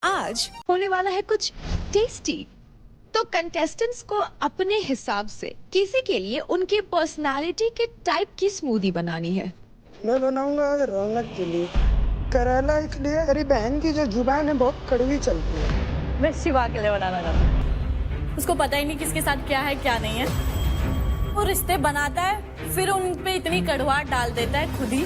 आज होने वाला है कुछ टेस्टी। तो कंटेस्टेंट्स को अपने हिसाब से किसी के लिए उनकी पर्सनालिटी के टाइप की स्मूदी बनानी है। मैं बनाऊंगा रौनक के लिए करेला, इसलिए मेरी बहन की जो जुबान है बहुत कड़वी चलती है। मैं शिवा के लिए बनाना चाहती हूँ। उसको पता ही नहीं किसके साथ क्या है क्या नहीं है। वो रिश्ते बनाता है फिर उन पे इतनी कड़वाहट डाल देता है खुद ही।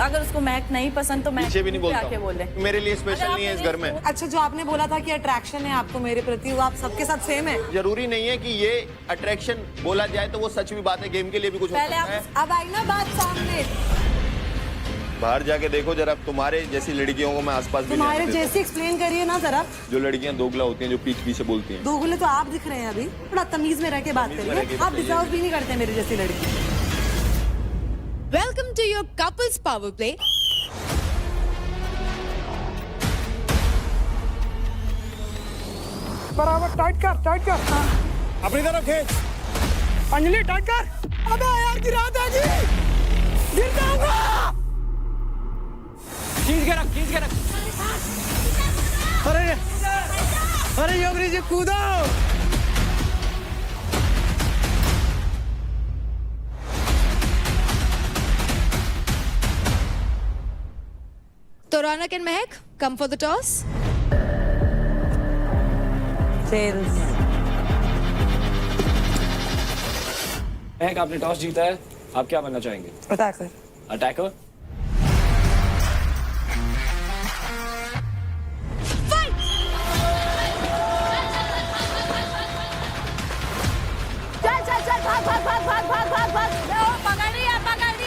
अगर उसको महक नहीं पसंद तो महक भी नहीं बोलता बोले मेरे लिए स्पेशल नहीं है इस घर में। अच्छा, जो आपने बोला था कि अट्रैक्शन है आपको मेरे प्रति, वो आप सबके साथ सेम है? जरूरी नहीं है कि ये अट्रैक्शन बोला जाए तो वो सच भी बात है, गेम के लिए भी कुछ हो पहले सकता है। अब आई ना बात सामने। बाहर जाके देखो जरा, तुम्हारे जैसी लड़कियों को मैं आसपास भी नहीं तुम्हारे आने देता। जैसी एक्सप्लेन करिए ना जरा। जो लड़कियां दोगला होती हैं, जो पीछ पीछे बोलती हैं। दोगले तो आप दिख रहे हैं अभी। थोड़ा तमीज में रह के बात तमीज में रह करिए। के आप बताइए। डिजर्व भी नहीं करते मेरी जैसी लड़की। Welcome to your couples power play. बराबर टाइट कर। अपनी तरफ खींच। अंजलि टाइट कर। अबे यार गिरा देगी, गिर जाऊंगा। खींच के रख। अरे योगरी जी कूदो। तो Raunak and Mahak, come for the toss. सेल्स। महक, आपने टॉस जीता है, आप क्या बनना चाहेंगे? अटैकर। अटैकर? चल भाग। पकड़ रही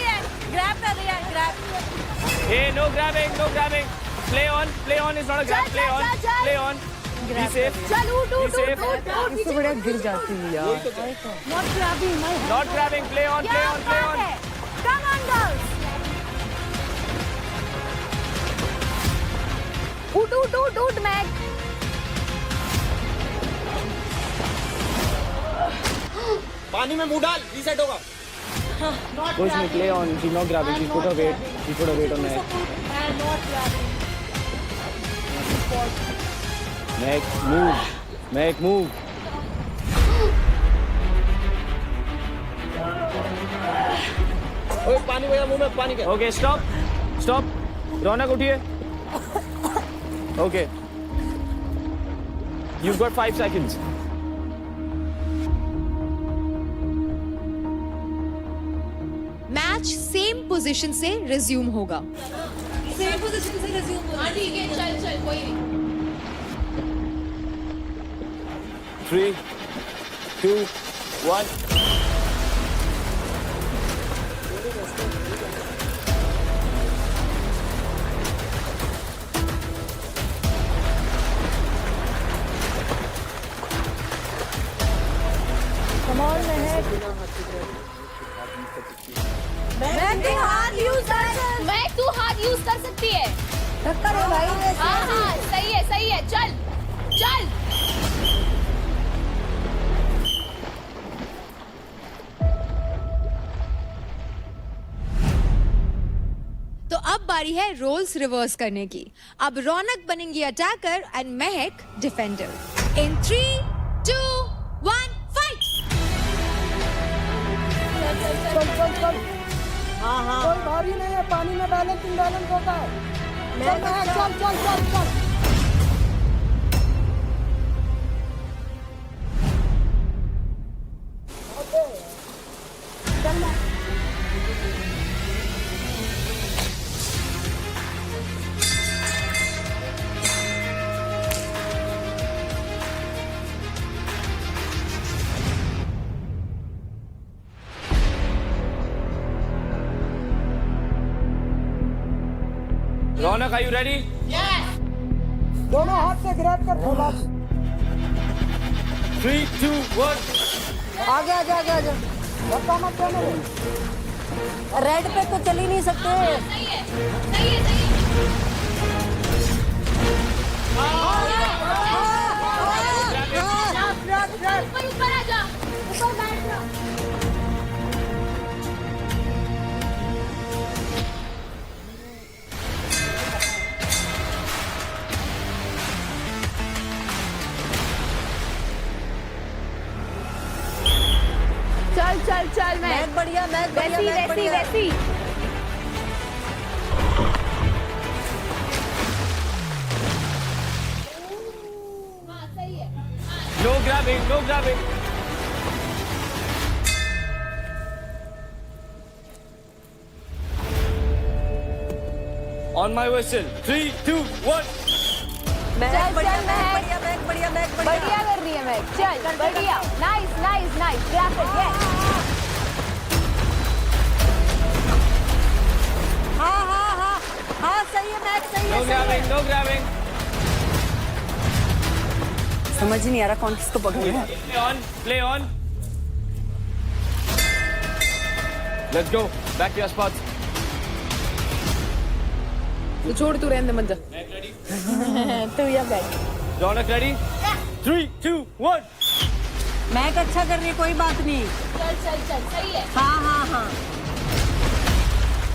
है। ग्रैब कर रही है, grab. Hey, no grabbing. Play on is not a grab. Play on. Be safe. चल उठ। इससे बढ़िया गिर जाती है यार। Not grabbing. Play on. Come on girls. उठ मैक। पानी में मुंह डाल, रीसेट होगा। Push me. Play on. She's not grabbing. She put her weight on Mahak. Mahak, move. ओए पानी भैया, मुंह में पानी क्या? Okay, stop. रौनक उठिए. Okay. You've got 5 seconds. Match same position से रिज्यूम होगा। सेम पोजीशन से रिज्यूम हो। हां ठीक है, चल कोई नहीं। 3, 2, 1. तू हाथ यूज कर सकती है। टक्कर है भाई। हाँ, सही है। चल। तो अब बारी है रोल्स रिवर्स करने की। अब रौनक बनेंगी attacker and Mahak defender. In 3, 2, 1 fight. चल। कोई भारी नहीं है, पानी में बैलेंस होता है। चल। रौनक, are you ready? दोनों हाथ से ग्रैब कर थोड़ा। 3, 2, 1. आगे। धक्का मत देना। रेड पे तो चल ही नहीं सकते। सही है। ऊपर आ जा। ऊपर बैठ जा। चल चल मैक बढ़िया, मैक बढ़िया, वैसी मैक वैसी बढ़िया। वैसी No grabbing, no grabbing. On my whistle. 3, 2, 1. Mac चल, बढ़िया, चल, मैक मैक। बढ़िया, मैक बढ़िया, मैक बढ़िया। बढ़िया कर रही है मैं चल बढ़िया nice nice nice grab it yes हाँ हाँ हाँ हाँ, सही है मैक, सही No है, सही है। grabbing, no grabbing. समझ ही नहीं आ रहा कौन किसको पकड़ रहा है। Play on, play on. Let's go. Back to your spots. तू छोड़ तू रहने मत जा तू या बैठ Ronak ready? 3, 2, 1. मैक अच्छा कर रही है, कोई बात नहीं। चल चल चल सही है हाँ हाँ हाँ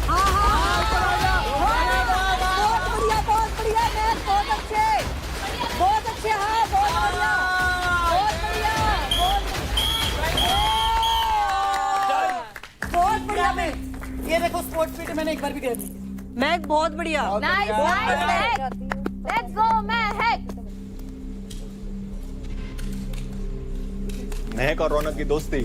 हाँ हाँ, बहुत बढ़िया, बहुत बढ़िया मैक, बहुत अच्छे, बहुत अच्छे, हाँ बहुत बढ़िया, बहुत बढ़िया, बहुत बढ़िया मैक। ये देखो स्पोर्ट्स फिट मैंने एक बार भी कर ली। मैक बहुत बढ़िया। Nice nice Mahak let's go महक महक और रौनक की दोस्ती।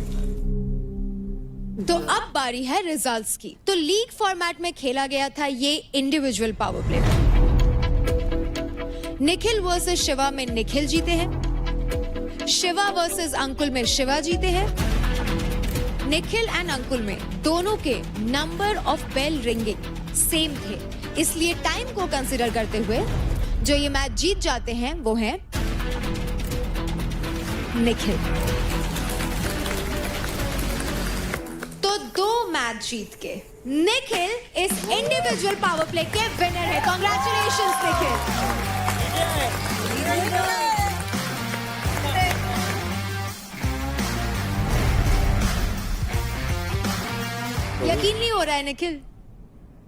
तो अब बारी है रिजल्ट्स की। तो लीग फॉर्मेट में खेला गया था ये individual power play. Nikhil versus Shiva में निखिल जीते हैं। शिवा वर्सेस अंकुल में शिवा जीते हैं। निखिल एंड अंकुल में दोनों के number of bell ringing same थे, इसलिए टाइम को कंसीडर करते हुए जो ये मैच जीत जाते हैं वो हैं निखिल। तो 2 मैच जीत के निखिल इस इंडिविजुअल पावर प्ले के विनर है। कांग्रेचुलेशंस निखिल। यकीन नहीं हो रहा है निखिल,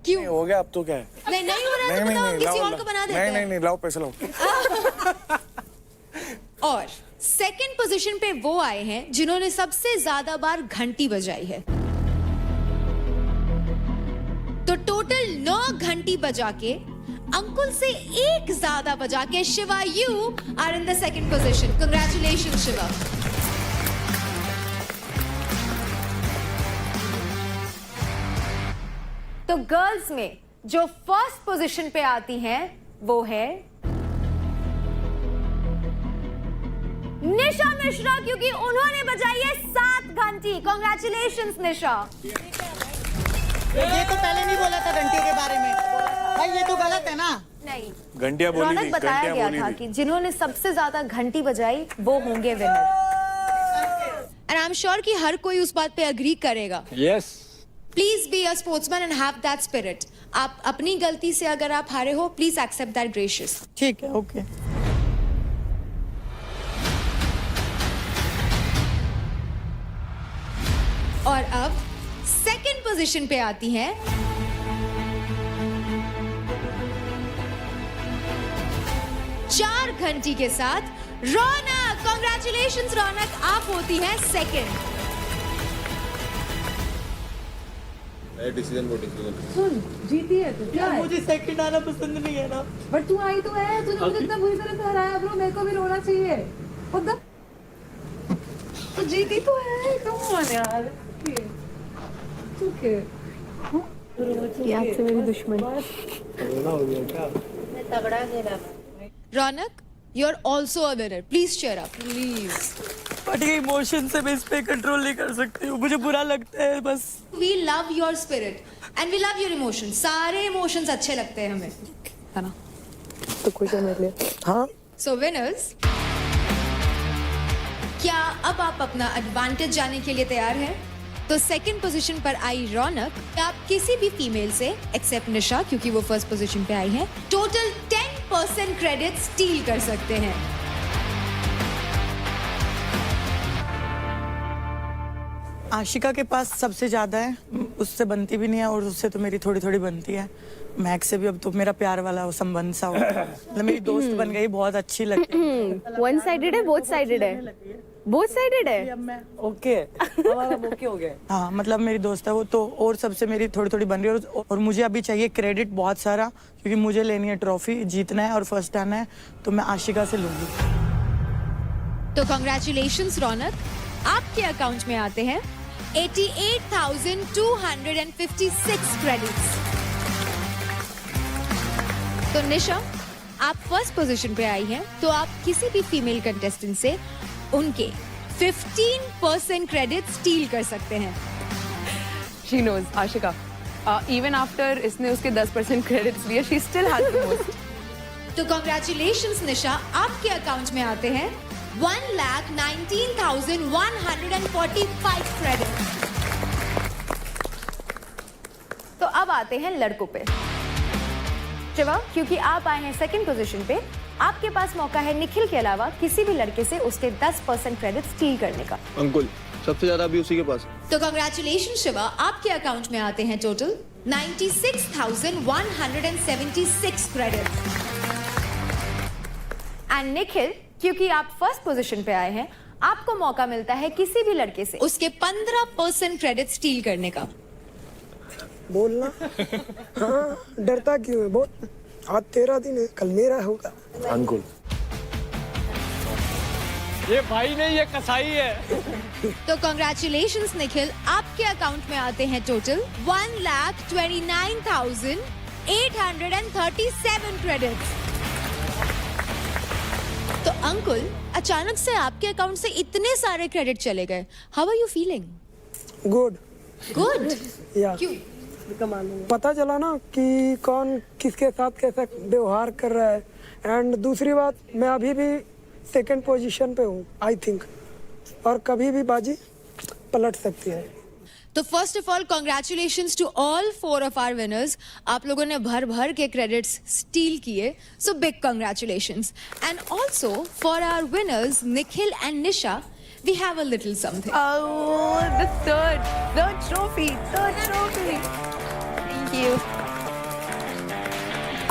क्यों? हो गया अब तो क्या है? नहीं हो रहा है तो बताओ, हम किसी और को बना देते हैं। नहीं लाओ पैसे लाओ। और सेकंड पोजीशन पे वो आए हैं जिन्होंने सबसे ज्यादा बार घंटी बजाई है। तो टोटल 9 घंटी बजा के अंकुल से 1 ज्यादा बजा के Shiva you are in the second position. Congratulation Shiva. तो गर्ल्स में जो फर्स्ट पोजीशन पे आती हैं वो है निशा मिश्रा, क्योंकि उन्होंने बजाई है 7 घंटी। कांग्रेचुलेशंस निशा। ये तो पहले नहीं बोला था घंटियों के बारे में भाई, ये तो गलत है ना। नहीं, घंटियां बोली रौनक थी, बताया घंटियां गया बोली था थी। कि जिन्होंने सबसे ज्यादा घंटी बजाई वो होंगे winner. And I am sure कि हर कोई उस बात पे अग्री करेगा। Yes. Please be a sportsman and have that spirit. आप अपनी गलती से अगर आप हारे हो, प्लीज एक्सेप्ट दैट ग्रेशियस। ठीक है, ओके। और अब सेकंड पोजीशन पे आती हैं चार घंटी के साथ रौनक। कांग्रेचुलेशंस रौनक, आप होती हैं सेकंड। डिसीजन वो डिसीजन। सुन, जीती है तू, क्या है? मुझे सेकंड आना पसंद नहीं है ना। बट तू आई तो है, तूने मुझे इतना बुरी तरह से हराया ब्रो, मेरे को भी रोना चाहिए। खुद तो जीती तो है, कम ऑन यार। ओके ये आपसे मेरी दुश्मन। Raunak, you are also a winner. Please cheer up, please. But ये इमोशन से मैं इस पे कंट्रोल नहीं कर सकती हूँ, मुझे बुरा लगता है बस। We love your spirit and we love your emotions. सारे इमोशंस अच्छे लगते हैं हमें, है ना? तो खुश है मेरे लिए। हाँ, सो विनर्स, क्या अब आप अपना एडवांटेज जाने के लिए तैयार हैं? तो सेकंड पोजीशन पर आई रौनक। आप किसी भी फीमेल से एक्सेप्ट निशा, क्योंकि वो फर्स्ट पोजीशन पे आई है, टोटल 10% क्रेडिट स्टील कर सकते हैं। आशिका के पास सबसे ज्यादा है, उससे बनती भी नहीं है और उससे तो मेरी थोड़ी थोड़ी बनती है। मैक से भी अब तो मेरा प्यार वाला वो संबंध सा हो, मतलब मेरी दोस्त बन गई, बहुत अच्छी लगती है। वन साइडेड है, बोथ साइडेड है। बोथ साइडेड है। अब मैं ओके हमारा ओके हो गया। हाँ मतलब मेरी दोस्त है वो तो, और सबसे मेरी थोड़ी थोड़ी बन रही है। और मुझे अभी चाहिए क्रेडिट बहुत सारा, क्योंकि मुझे लेनी है ट्रॉफी, जीतना है और फर्स्ट आना है, तो मैं आशिका से लूंगी। तो कांग्रेचुलेशंस रौनक, आपके अकाउंट में आते हैं 88,256 क्रेडिट्स। तो निशा, आप फर्स्ट पोजीशन पे आई हैं, तो आप किसी भी फीमेल कंटेस्टेंट से उनके 15% क्रेडिट स्टील कर सकते हैं। She knows, Ashika. Even after इसने उसके 10% credits लिए, she still has the most. तो कांग्रेचुलेशंस निशा, आपके अकाउंट में आते हैं 1,19,145 क्रेडिट। तो अब आते हैं लड़कों पे। शिवा, क्योंकि आप आए हैं सेकंड पोजीशन पे, आपके पास मौका है निखिल के अलावा किसी भी लड़के से उसके 10% क्रेडिट स्टील करने का। अंकुल सबसे ज्यादा अभी उसी के पास। तो कांग्रेचुलेशन शिवा, आपके अकाउंट में आते हैं टोटल 96,176 क्रेडिट। एंड निखिल, क्योंकि आप फर्स्ट पोजीशन पे आए हैं, आपको मौका मिलता है किसी भी लड़के से उसके 15% क्रेडिट स्टील करने का। बोलना। हाँ, डरता क्यों है? बोल। आज तेरा दिन है, कल मेरा होगा। अंकुल ये भाई नहीं, ये कसाई है। तो कांग्रेचुलेशंस निखिल, आपके अकाउंट में आते हैं टोटल 1,29,837 क्रेडिट। तो अंकुल, अचानक से आपके अकाउंट से इतने सारे क्रेडिट चले गए, how are you feeling? Good. Good. या क्यों? पता चला ना कि कौन किसके साथ कैसा व्यवहार कर रहा है। एंड दूसरी बात, मैं अभी भी सेकंड पोजीशन पे हूँ आई थिंक, और कभी भी बाजी पलट सकती है। तो first of all congratulations to all 4 of our winners. आप लोगों ने भर भर के क्रेडिट्स स्टील किए, so big congratulations. And also for our winners Nikhil and Nisha, we have a little something. Oh, the third trophy. Thank you.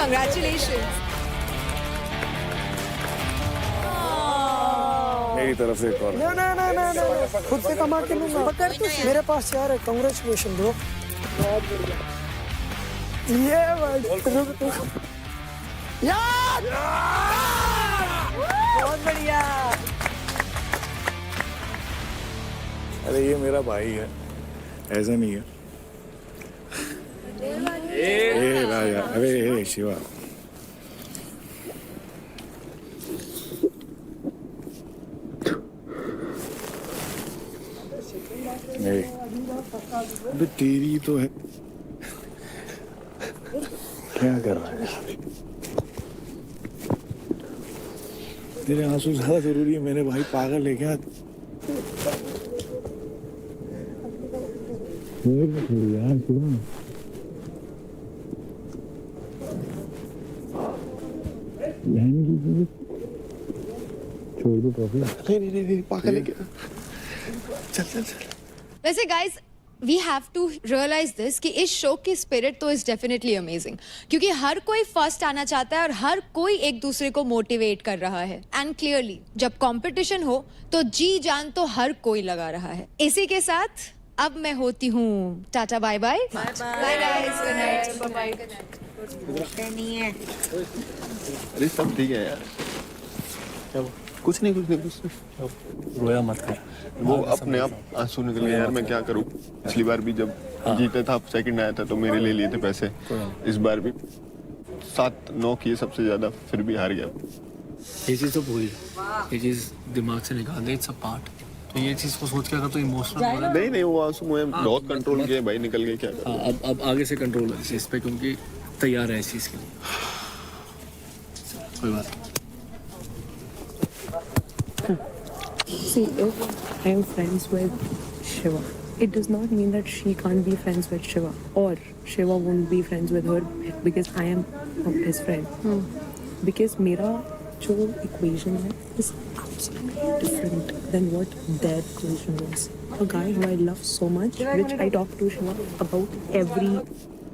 Congratulations. मेरी तरफ से एक और। ना ना ना ना ना, खुद से कमा के लूंगा। मेरे पास यार है। Congratulation bro. ये भाई यार बहुत बढ़िया। अरे ये मेरा भाई है, ऐसा नहीं है। ए राजा, अरे ए शिवा। अबे तेरी तो है, क्या कर रहा है? तेरे आंसू ज्यादा जरूरी है, मेरे भाई पागल है क्या? यार छोड़ दो ट्रॉफी। नहीं पागल है क्या? चल। वैसे guys, we have to realize this कि इस शो की स्पिरिट तो इज डेफिनेटली अमेजिंग, क्योंकि हर कोई फर्स्ट आना चाहता है और हर कोई एक दूसरे को मोटिवेट कर रहा है। एंड क्लियरली जब कंपटीशन हो तो जी जान तो हर कोई लगा रहा है। इसी के साथ अब मैं होती हूँ tata, bye bye bye guys, good night. अरे सब ठीक है यार, कुछ नहीं। रोया मत कर। वो अपने आप आंसू निकल गए यार, मैं क्या करूँ। पिछली बार भी जब जीता था, सेकंड आया था, तो मेरे ले लिए थे पैसे। इस बार भी 7-9 किए सबसे ज्यादा, फिर भी हार गया। ये चीज़ तो भूल, ये चीज़ दिमाग से निकाल दे, इट्स अ पार्ट। तो ये चीज़ को सोच के अगर तो इमोशनल हो रहा है। नहीं वो आंसू मुझे बहुत कंट्रोल किए भाई, निकल गए। क्या अब आगे से कंट्रोल है इस चीज़ पे, क्योंकि तैयार है इस चीज़ के लिए। कोई बात नहीं। See, if I'm friends with Shiva, it does not mean that she can't be friends with Shiva, or Shiva won't be friends with her because I am his friend. Because मेरा जो equation है is absolutely different than what their equation was. A guy who I love so much, which I talk to Shiva about every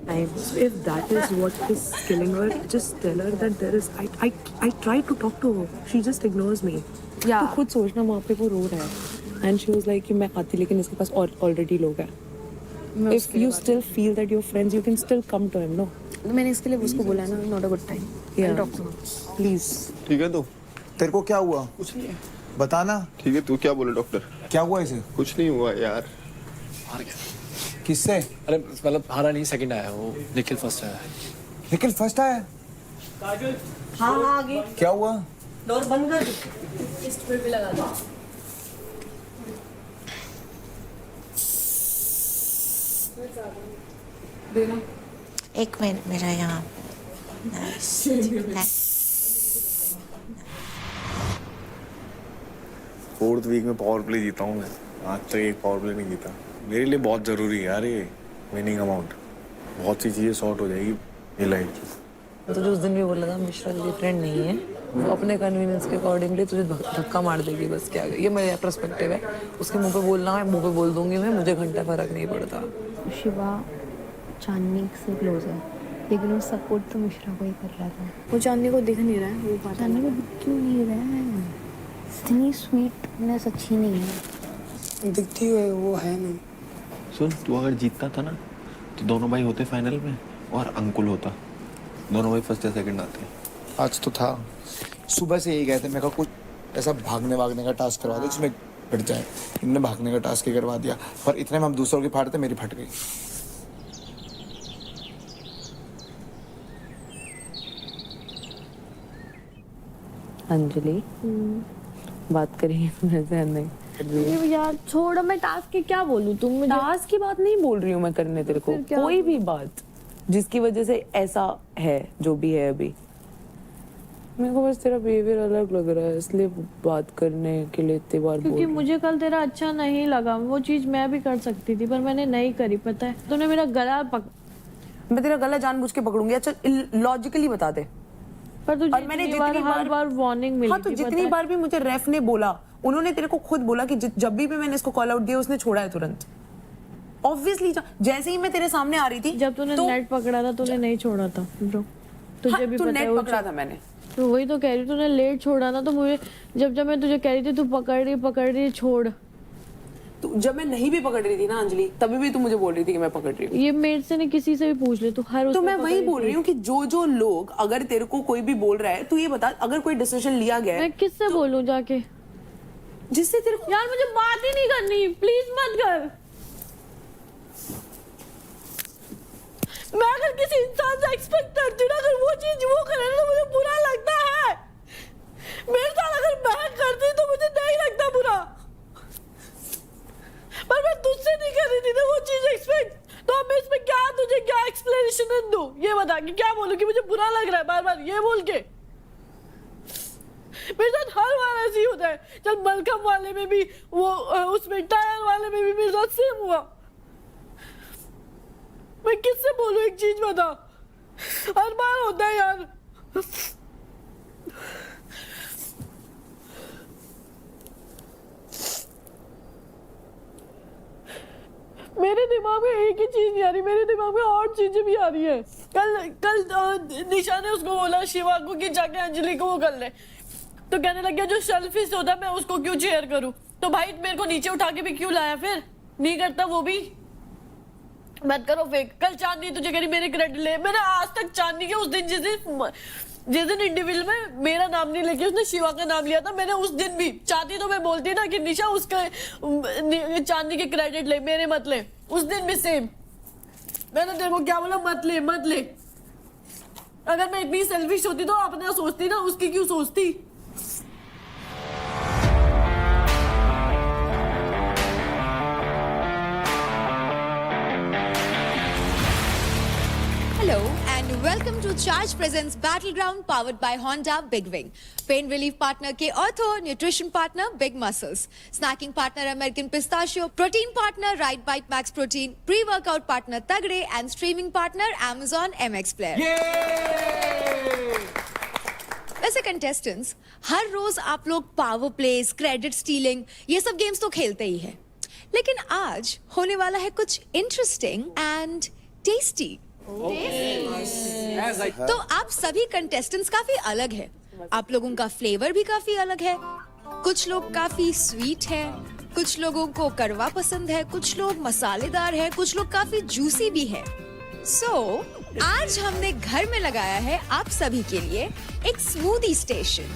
If that is what is killing her, just tell her that there is. I tried to talk to her. She just ignores me. Yeah. तो खुद सोचना वहाँ पे वो रो रहा है. And she was like कि मैं आती लेकिन इसके पास already लोग हैं. If you still feel that you're friends, you can still come to him, no? मैंने इसके लिए उसको बोला ना, not a good time. Yeah. I'll talk to her. Please. ठीक है तो तेरे को क्या हुआ? कुछ नहीं है, बताना ठीक है, तू क्या बोले डॉक्टर? क्या हुआ इसे? कुछ नहीं हुआ यार। हार गया। किससे? अरे मतलब हारा नहीं, सेकंड आया वो, निखिल फर्स्ट आया। निखिल फर्स्ट आया? हाँ आगे क्या हुआ? डोर बंद कर। एक मिनट मेरा यहाँ फोर्थ वीक में पावर प्ले जीता हूँ मैं, आज तक एक पावर प्ले नहीं जीता। मेरे लिए बहुत जरूरी है यार ये विनिंग अमाउंट। बहुत सी चीजें सॉर्ट हो जाएगी ये लाइफ। तो जो उस दिन भी बोला था मिश्रा तेरी फ्रेंड नहीं है, वो अपने कन्वीनियंस के अकॉर्डिंगली तुझे धक्का मार देगी, बस क्या ये मेरा पर्सपेक्टिव है। उसके मुंह पे बोलना है, मुंह पे बोल दूंगी मैं, मुझे घंटा फर्क नहीं पड़ता। शिवा चांदनी से क्लोज है, लेकिन वो सपोर्ट तो मिश्रा को ही कर रहा था। वो चांदनी को दिख नहीं रहा है, वो बात चांदनी को दिख क्यों नहीं रहा है? इतनी स्वीटनेस अच्छी नहीं है। दिखती है वो है नहीं। सुन, तू अगर जीतता था ना तो दोनों भाई होते फाइनल में और अंकुल होता, दोनों भाई फर्स्ट या सेकंड आते। आज तो था, सुबह से यही कहते, मैं कहा कुछ ऐसा भागने वागने का टास्क करवा दो जिसमें फट जाए। इनने भागने का टास्क ही करवा दिया, पर इतने में हम दूसरों की फाड़ते, मेरी फट गई। अंजलि बात करेंगे मेरे नहीं। ये यार छोड़, मैं टास्क की क्या बोलूं? तुम मुझे टास्क की बात नहीं बोल रही हूँ मैं करने तेरे को, कोई भी बात जिसकी वजह से ऐसा है जो भी है अभी। मेरे को बस तेरा बिहेवियर अलग लग रहा है, इसलिए बात करने के लिए इतनी बार बोल क्योंकि मुझे कल तेरा अच्छा नहीं लगा। वो चीज मैं भी कर सकती थी पर मैंने नहीं करी। पता है तूने मेरा गला मैं तेरा गला जानबूझ के पकड़ूंगी। अच्छा लॉजिकली बता दे। पर तुझे और मैंने जितनी हर बार वार्निंग मिली हाँ तो थी, जितनी पता है? बार भी मुझे रेफ ने बोला, उन्होंने तेरे को खुद बोला कि जब भी मैंने इसको कॉल आउट दिया उसने छोड़ा है तुरंत। ऑब्वियसली जैसे ही मैं तेरे सामने आ रही थी, जब तूने नेट पकड़ा था तूने नहीं छोड़ा था ब्रो, तुझे भी तो पता है। नेट पकड़ा था मैंने, तो वही तो कह रही, तूने लेट छोड़ा ना। तो मुझे जब मैं तुझे कह रही थी तू पकड़ रही छोड़। तो जब मैं नहीं भी पकड़ रही थी ना अंजलि, तभी भी तू मुझे बोल रही थी कि मैं पकड़ रही हूँ। ये मेरे से नहीं, किसी से भी पूछ ले तू, हर तो मैं वही बोल रही हूँ कि जो लोग, अगर तेरे को कोई भी बोल रहा है, तू ये बता, अगर कोई डिसीजन लिया गया है, मैं किससे बोलूं जाके, जिससे तेरे को यार मुझे बात ही नहीं करनी, प्लीज मत कर। मैं अगर किसी इंसान से एक्सपेक्ट करती हूँ ना, अगर वो चीज वो करे ना तो मुझे बुरा लगता है। मेरे साथ अगर बहन करती तो मुझे नहीं लगता बुरा, पर मैं तुझसे नहीं कर रही थी ना वो चीज एक्सपेक्ट। तो अब मैं इसमें क्या तुझे क्या एक्सप्लेनेशन दूं? ये बता कि क्या बोलूं कि मुझे बुरा लग रहा है बार बार ये बोल के? मेरे साथ हर बार ऐसे ही होता है। चल मलकम वाले में भी वो उसमें टायर वाले में भी मेरे साथ सेम हुआ। मैं किससे बोलूं एक चीज बता, हर बार होता है यार। मेरे दिमाग में एक ही चीज नहीं आ रही, मेरे दिमाग में और चीजें भी आ रही है। कल निशा ने उसको बोला शिवा को कि जाके अंजलि को वो कर ले, तो कहने लग गया जो सेल्फिश होता है मैं उसको क्यों चेयर करूं। तो भाई मेरे को नीचे उठा के भी क्यों लाया, फिर नहीं करता वो भी मत करो फेक। कल चांदनी तुझे कह रही मेरे क्रेडिट ले, मैंने आज तक चांदनी के उस दिन जिस दिन इंडिविजुअल में मेरा नाम नहीं लेके उसने शिवा का नाम लिया था, मैंने उस दिन भी चाहती तो मैं बोलती ना कि निशा उसका चांदनी के क्रेडिट ले, मेरे मत ले। उस दिन भी सेम मैंने तेरे को क्या बोला, मत ले। अगर मैं इतनी सेल्फिश होती तो अपना सोचती ना, उसकी क्यों सोचती। Hello and welcome to Charge Presents Battleground powered by Honda Big Wing. Pain relief partner के Ortho, nutrition partner Big Muscles, snacking partner American Pistachio, protein partner Right Bite Max Protein, pre-workout partner Tagre and streaming partner Amazon MX Player. वैसे contestants हर रोज आप लोग power place, credit stealing ये सब games तो खेलते ही हैं, लेकिन आज होने वाला है कुछ इंटरेस्टिंग एंड टेस्टी। तो आप सभी कंटेस्टेंट्स काफी अलग है, आप लोगों का फ्लेवर भी काफी अलग है। कुछ लोग काफी स्वीट है, कुछ लोगों को कड़वा पसंद है, कुछ लोग मसालेदार है, कुछ लोग काफी जूसी भी है। आज हमने घर में लगाया है आप सभी के लिए एक smoothie station,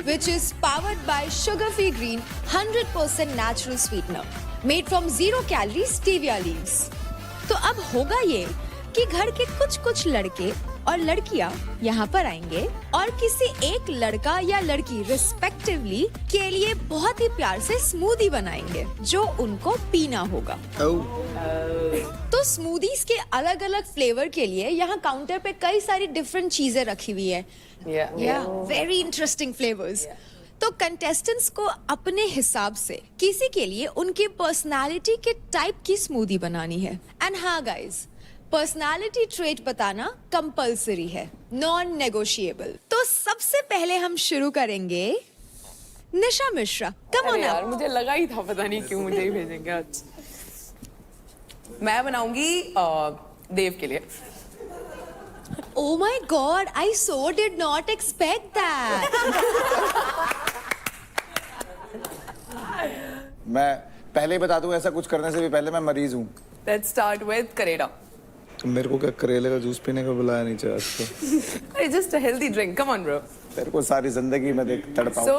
which is powered by sugar-free green 100% natural sweetener made from 0 calorie stevia leaves। तो अब होगा ये कि घर के कुछ लड़के और लड़कियां यहाँ पर आएंगे और किसी एक लड़का या लड़की रिस्पेक्टिवली के लिए बहुत ही प्यार से स्मूदी बनाएंगे जो उनको पीना होगा। तो स्मूदीज के अलग अलग फ्लेवर के लिए यहाँ काउंटर पे कई सारी डिफरेंट चीजें रखी हुई है। Very interesting flavours. तो कंटेस्टेंट्स को अपने हिसाब से किसी के लिए उनकी पर्सनालिटी के टाइप की स्मूदी बनानी है। एंड हाँ गाइज, पर्सनालिटी ट्रेट बताना कंपलसरी है, नॉन नेगोशिएबल। तो सबसे पहले हम शुरू करेंगे निशा मिश्रा। कम ऑन यार, मुझे लगा ही था, पता नहीं क्यों मुझे ही भेजेंगे आज। मैं बनाऊंगी देव के लिए। Oh my God, I so did not expect that. मैं पहले ही बता दूं, ऐसा कुछ करने से भी पहले मैं मरीज हूँ। Let's start with करेला। मेरे को क्या करेले का जूस पीने का बुलाया नहीं चाहिए आज तो। It's just a healthy drink. Come on, bro. तेरे को सारी जिंदगी में देख तड़पाऊं। So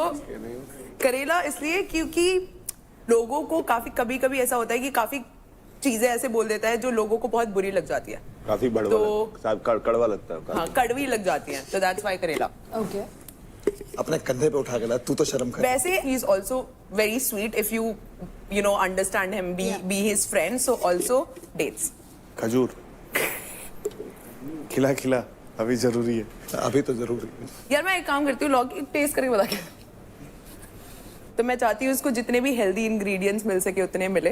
करेला इसलिए क्योंकि लोगों को कभी-कभी ऐसा होता है कि काफी चीजें ऐसे बोल देता है जो लोगों को बहुत बुरी लग जाती है, काफी कड़वा लगता है। हाँ, कड़वी लग जाती है, तो that's why करेला। Okay. अपने कंधे पे उठा के ला, तू तो शर्म कर। वैसे he is also very sweet if you know understand him, be his friend, so also dates। खजूर खिला खिला अभी जरूरी है, अभी तो जरूरी है। यार मैं एक काम करती हूँ, लॉग टेस्ट करके बता के। तो मैं चाहती हूँ उसको जितने भी हेल्दी इंग्रेडिएंट्स मिल सके उतने मिले,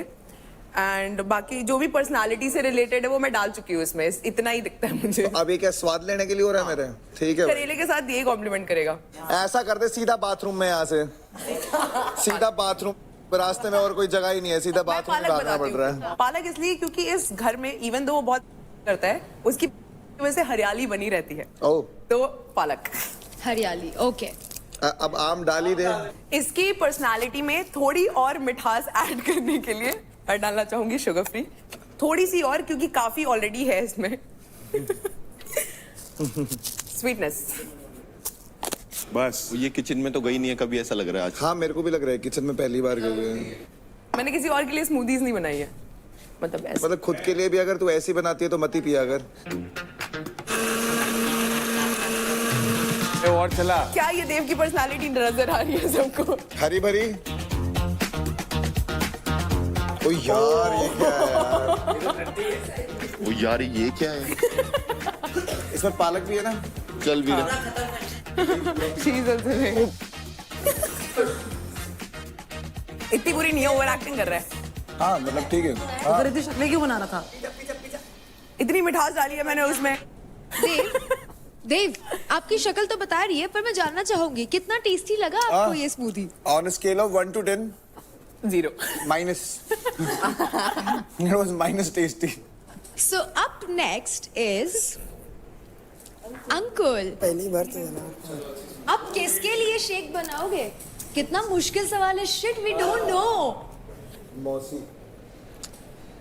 एंड बाकी जो भी पर्सनालिटी से रिलेटेड है वो मैं डाल चुकी हूँ इसमें, इतना ही दिखता है मुझे। तो अभी क्या स्वाद लेने के लिए हो रहा है मेरे? ठीक है, करेले के साथ ये कॉम्प्लीमेंट करेगा। ऐसा कर दे, सीधा बाथरूम में, यहाँ से सीधा बाथरूम, रास्ते में और कोई जगह ही नहीं है, सीधा बाथरूम में भागना पड़ रहा है। पालक इसलिए क्योंकि इस घर में इवन दो वो बहुत करता है, उसकी वजह से हरियाली बनी रहती है। ओ, तो पालक हरियाली। ओके, अब आम डाल ही दे। इसकी पर्सनालिटी में थोड़ी और मिठास ऐड करने के लिए मैं डालना चाहूंगी शुगर फ्री, थोड़ी सी और, क्योंकि काफी ऑलरेडी है इसमें। स्वीटनेस। बस ये किचन में तो गई नहीं है कभी, ऐसा लग रहा है आज। हाँ, मेरे को भी लग रहा है किचन में पहली बार गए हुए हैं। मैंने किसी और के लिए स्मूदीज नहीं बनाई है, मतलब खुद के लिए भी अगर तू ऐसी बनाती है तो मत ही पिया अगर। और चला। क्या ये देव की पर्सनालिटी नजर आ रही है सबको? हरी भरी। ओ यार, ये क्या है यार? वो यार ये क्या है? इसमें पालक भी है ना? चल भी रहा। इतनी बुरी नहीं है, ओवर एक्टिंग कर रहा है। हाँ, मतलब ठीक है। हाँ। इतनी शक्लें क्यों बना रहा था? इतनी मिठास डाली है मैंने उसमें। देव, आपकी शक्ल तो बता रही है, पर मैं जानना चाहूंगी कितना टेस्टी लगा आपको ये smoothie? On a scale of 1 to 10, 0 minus. It was minus tasty. So up next is Ankul. पहली बार तो बना। अब किसके लिए शेक बनाओगे? कितना मुश्किल सवाल है। Shit, we don't know. मौसी।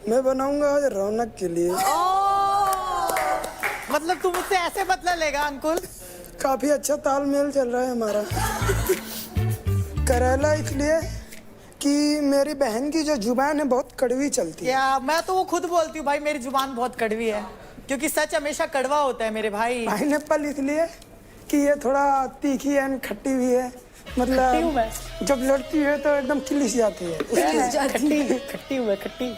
मैं बनाऊंगा आज रौनक के लिए। मतलब तू मुझसे ऐसे बदला लेगा अंकुल? काफी अच्छा तालमेल चल रहा है हमारा। करेला इसलिए कि मेरी बहन की जो जुबान है बहुत कड़वी चलती है। या मैं तो वो खुद बोलती हूँ भाई, मेरी जुबान बहुत कड़वी है, क्योंकि सच हमेशा कड़वा होता है मेरे भाई। पाइनएप्पल इसलिए कि ये थोड़ा तीखी एंड खट्टी भी है, मतलब जब लड़ती है तो एकदम खिलिस जाती है। खट्टी।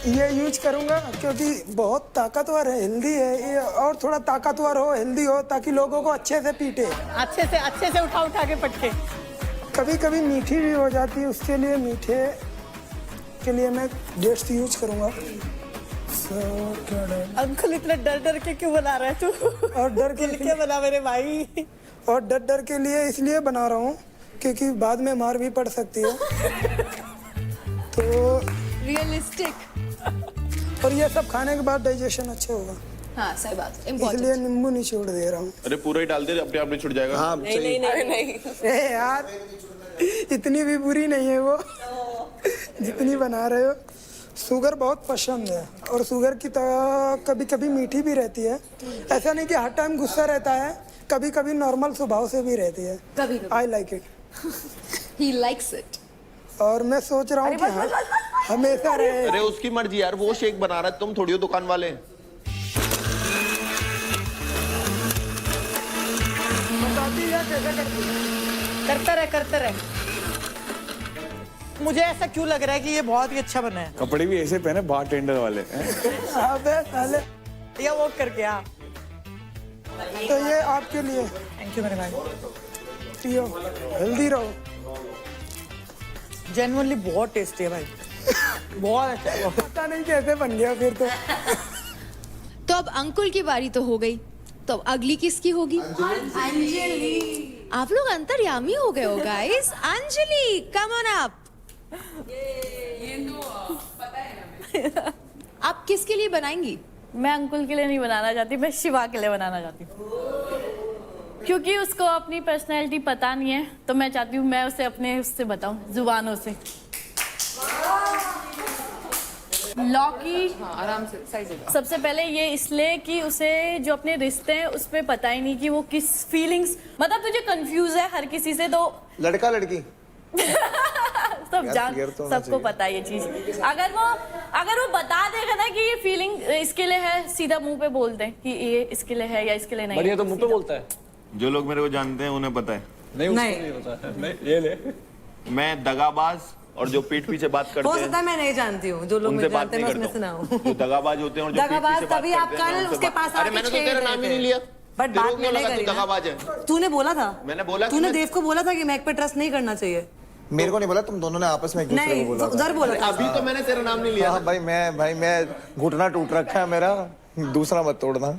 ये यूज करूंगा क्योंकि बहुत ताकतवर है, हेल्दी है ये, और थोड़ा ताकतवर हो, हेल्दी हो, ताकि लोगों को अच्छे से पीटे, अच्छे से उठा के पटके। कभी कभी मीठी भी हो जाती है, उसके लिए मीठे के लिए मैं डेट्स यूज करूंगा। अंकुल इतना डर के क्यों बना रहा है तू? और डर के बना मेरे भाई। और डर के लिए इसलिए बना रहा हूँ क्योंकि बाद में मार भी पड़ सकती है। तो रियलिस्टिक। और ये सब खाने के बाद डाइजेशन अच्छे होगा, हाँ सही बात, इसलिए इम्पोर्टेंट। नींबू नहीं छोड़ दे रहा हूँ। अरे पूरा ही डाल दे, अपने आप नहीं छुट जाएगा। हाँ सही। ए यार इतनी भी बुरी नहीं है वो जितनी बना रहे हो। शुगर बहुत पसंद है और शुगर की तरह कभी कभी मीठी भी रहती है। ऐसा नहीं कि हर टाइम गुस्सा रहता है, कभी कभी नॉर्मल स्वभाव से भी रहती है। कभी I like it. He likes it. और मैं सोच रहा हूँ कि हाँ हमेशा रहे। अरे उसकी मर्जी यार, वो शेक बना रहा है, तुम थोड़ी हो दुकान वाले। बताती है कैसे करती है। करते रहे। मुझे ऐसा क्यों लग रहा है कि ये बहुत ही अच्छा बना है? कपड़े भी ऐसे पहने बार टेंडर वाले हैं। अबे साले, या वो करके हाँ। तो ये आपके लिए, थैंक यू मेरे भाई। पियो, हेल्दी रहो। जेन्युइनली बहुत टेस्टी है भाई, बहुत अच्छा है। पता नहीं कैसे बन गया फिर तो। तो अब अंकुल की बारी तो हो गई, तो अब अगली किसकी होगी? अंजलि। आप लोग अंतर्यामी हो गए हो guys. Anjali come on up. आप किसके लिए बनाएंगी? मैं अंकुल के लिए नहीं बनाना चाहती, मैं शिवा के लिए बनाना चाहती हूँ, क्योंकि उसको अपनी पर्सनैलिटी पता नहीं है, तो मैं चाहती हूँ मैं उसे अपने उससे बताऊँ, जुबानों से। लॉकी आराम से सही जगह। सबसे पहले ये इसलिए कि उसे जो अपने रिश्ते हैं उस पे पता ही नहीं कि वो किस फीलिंग्स, मतलब तुझे कंफ्यूज है हर किसी से, तो लड़का लड़की सब जान, clear तो होना सबको चाहिए। पता है ये चीज। अगर वो बता देगा ना कि ये फीलिंग इसके लिए है, सीधा मुंह पे बोल दे कि ये इसके लिए है या इसके लिए नहीं। बढ़िया तो मुंह पे बोलता है। जो लोग मेरे को जानते हैं उन्हें पता है। नहीं उसको नहीं होता है। नहीं ये ले। मैं दगाबाज और जो पीठ पीछे बात करते हैं, है मैं नहीं जानती हूँ, जो लोग उनसे मुझे बात जानते नहीं हैं करता मैं उसमें हूँ। सुना हूँ। जो दगाबाज होते हैं और जो पीठ दगाबाज पीछे बात तभी करते आप हैं, कल उनसे उसके बात- पास अरे आके मैंने तो छेड़ तेरा रहे नाम ही थे। नहीं लिया। बट तेरे बात को क्यों मैंने लगा करी तू ना। दगाबाज है? तूने बोला था, मैंने बोला तूने देव को बोला था कि मैक पे ट्रस्ट नहीं करना चाहिए। मेरे को नहीं बोला, तुम दोनों ने आपस में एक दूसरे नहीं को बोला था। उधर बोला था। अभी तो मैंने तेरा नाम नहीं लिया। हाँ भाई मैं घुटना टूट रखा है मेरा, दूसरा मत तोड़ना।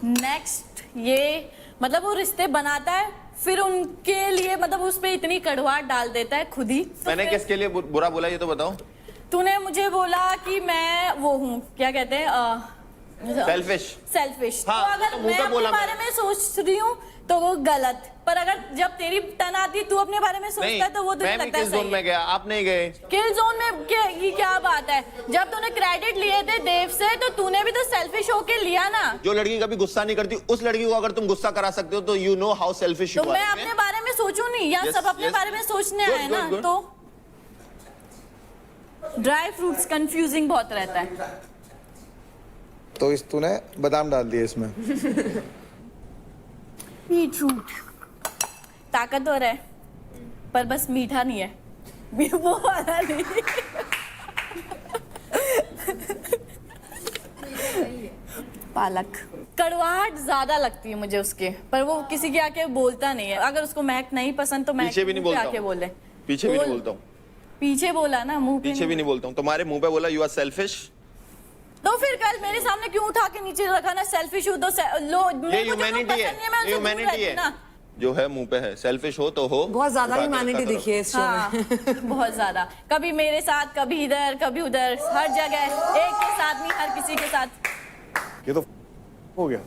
नेक्स्ट ये मतलब वो रिश्ते बनाता है, फिर उनके लिए मतलब उस पे इतनी कड़वाहट डाल देता है खुद ही। तो मैंने फिर किसके लिए बुरा बोला ये तो बताओ। तूने मुझे बोला कि मैं वो हूँ, क्या कहते हैं, सेल्फिश। तो हाँ, अगर तो मुंह मैं पे अपने बोला बारे में सोच रही हूँ तो वो गलत, पर अगर जब तेरी टर्न आती है तू अपने बारे में सोचता है तो वो तुझे मैं भी लगता है किस जोन सही में है। गया, आप नहीं गए। किल जोन में की क्या बात है? जब तूने क्रेडिट लिए थे देव से तो तूने भी तो सेल्फिश होके लिया ना। जो लड़की कभी गुस्सा नहीं करती, उस लड़की को अगर तुम गुस्सा करा सकते हो तो you know how selfish you तो आर। मैं अपने बारे में सोचूं नहीं, या Yes, सब अपने yes. बारे में सोचने Good, आए ना। good, good. तो ड्राई फ्रूट्स कंफ्यूजिंग बहुत रहता है। तो इस तूने बादाम डाल दिए इसमें। बीटरूट ताकतवर है पर बस मीठा नहीं है, वो वाला नहीं। पालक कड़वाहट ज्यादा लगती है मुझे उसके, पर वो किसी के आके बोलता नहीं है। अगर उसको महक नहीं पसंद तो महक पीछे भी नहीं मुंह पे बोलता आके हूँ। बोले। पीछे भी नहीं बोल। बोलता हूँ। पीछे बोला ना, मुंह पे पीछे भी नहीं बोलता हूँ। तुम्हारे मुंह पे बोला यू आर सेल्फिश। तो फिर कल मेरे सामने क्यों उठा के नीचे रखा ना? सेल्फिश हूँ तो ये ह्यूमैनिटी है, ह्यूमैनिटी है जो है मुंह पे है। सेल्फिश हो तो हो। बहुत ज्यादा उठा के ह्यूमैनिटी रखा करो। दिखी है इस शो में। बहुत ज्यादा, कभी मेरे साथ, कभी इधर, कभी उधर, हर जगह एक के साथ नहीं, हर किसी के साथ। ये तो हो गया।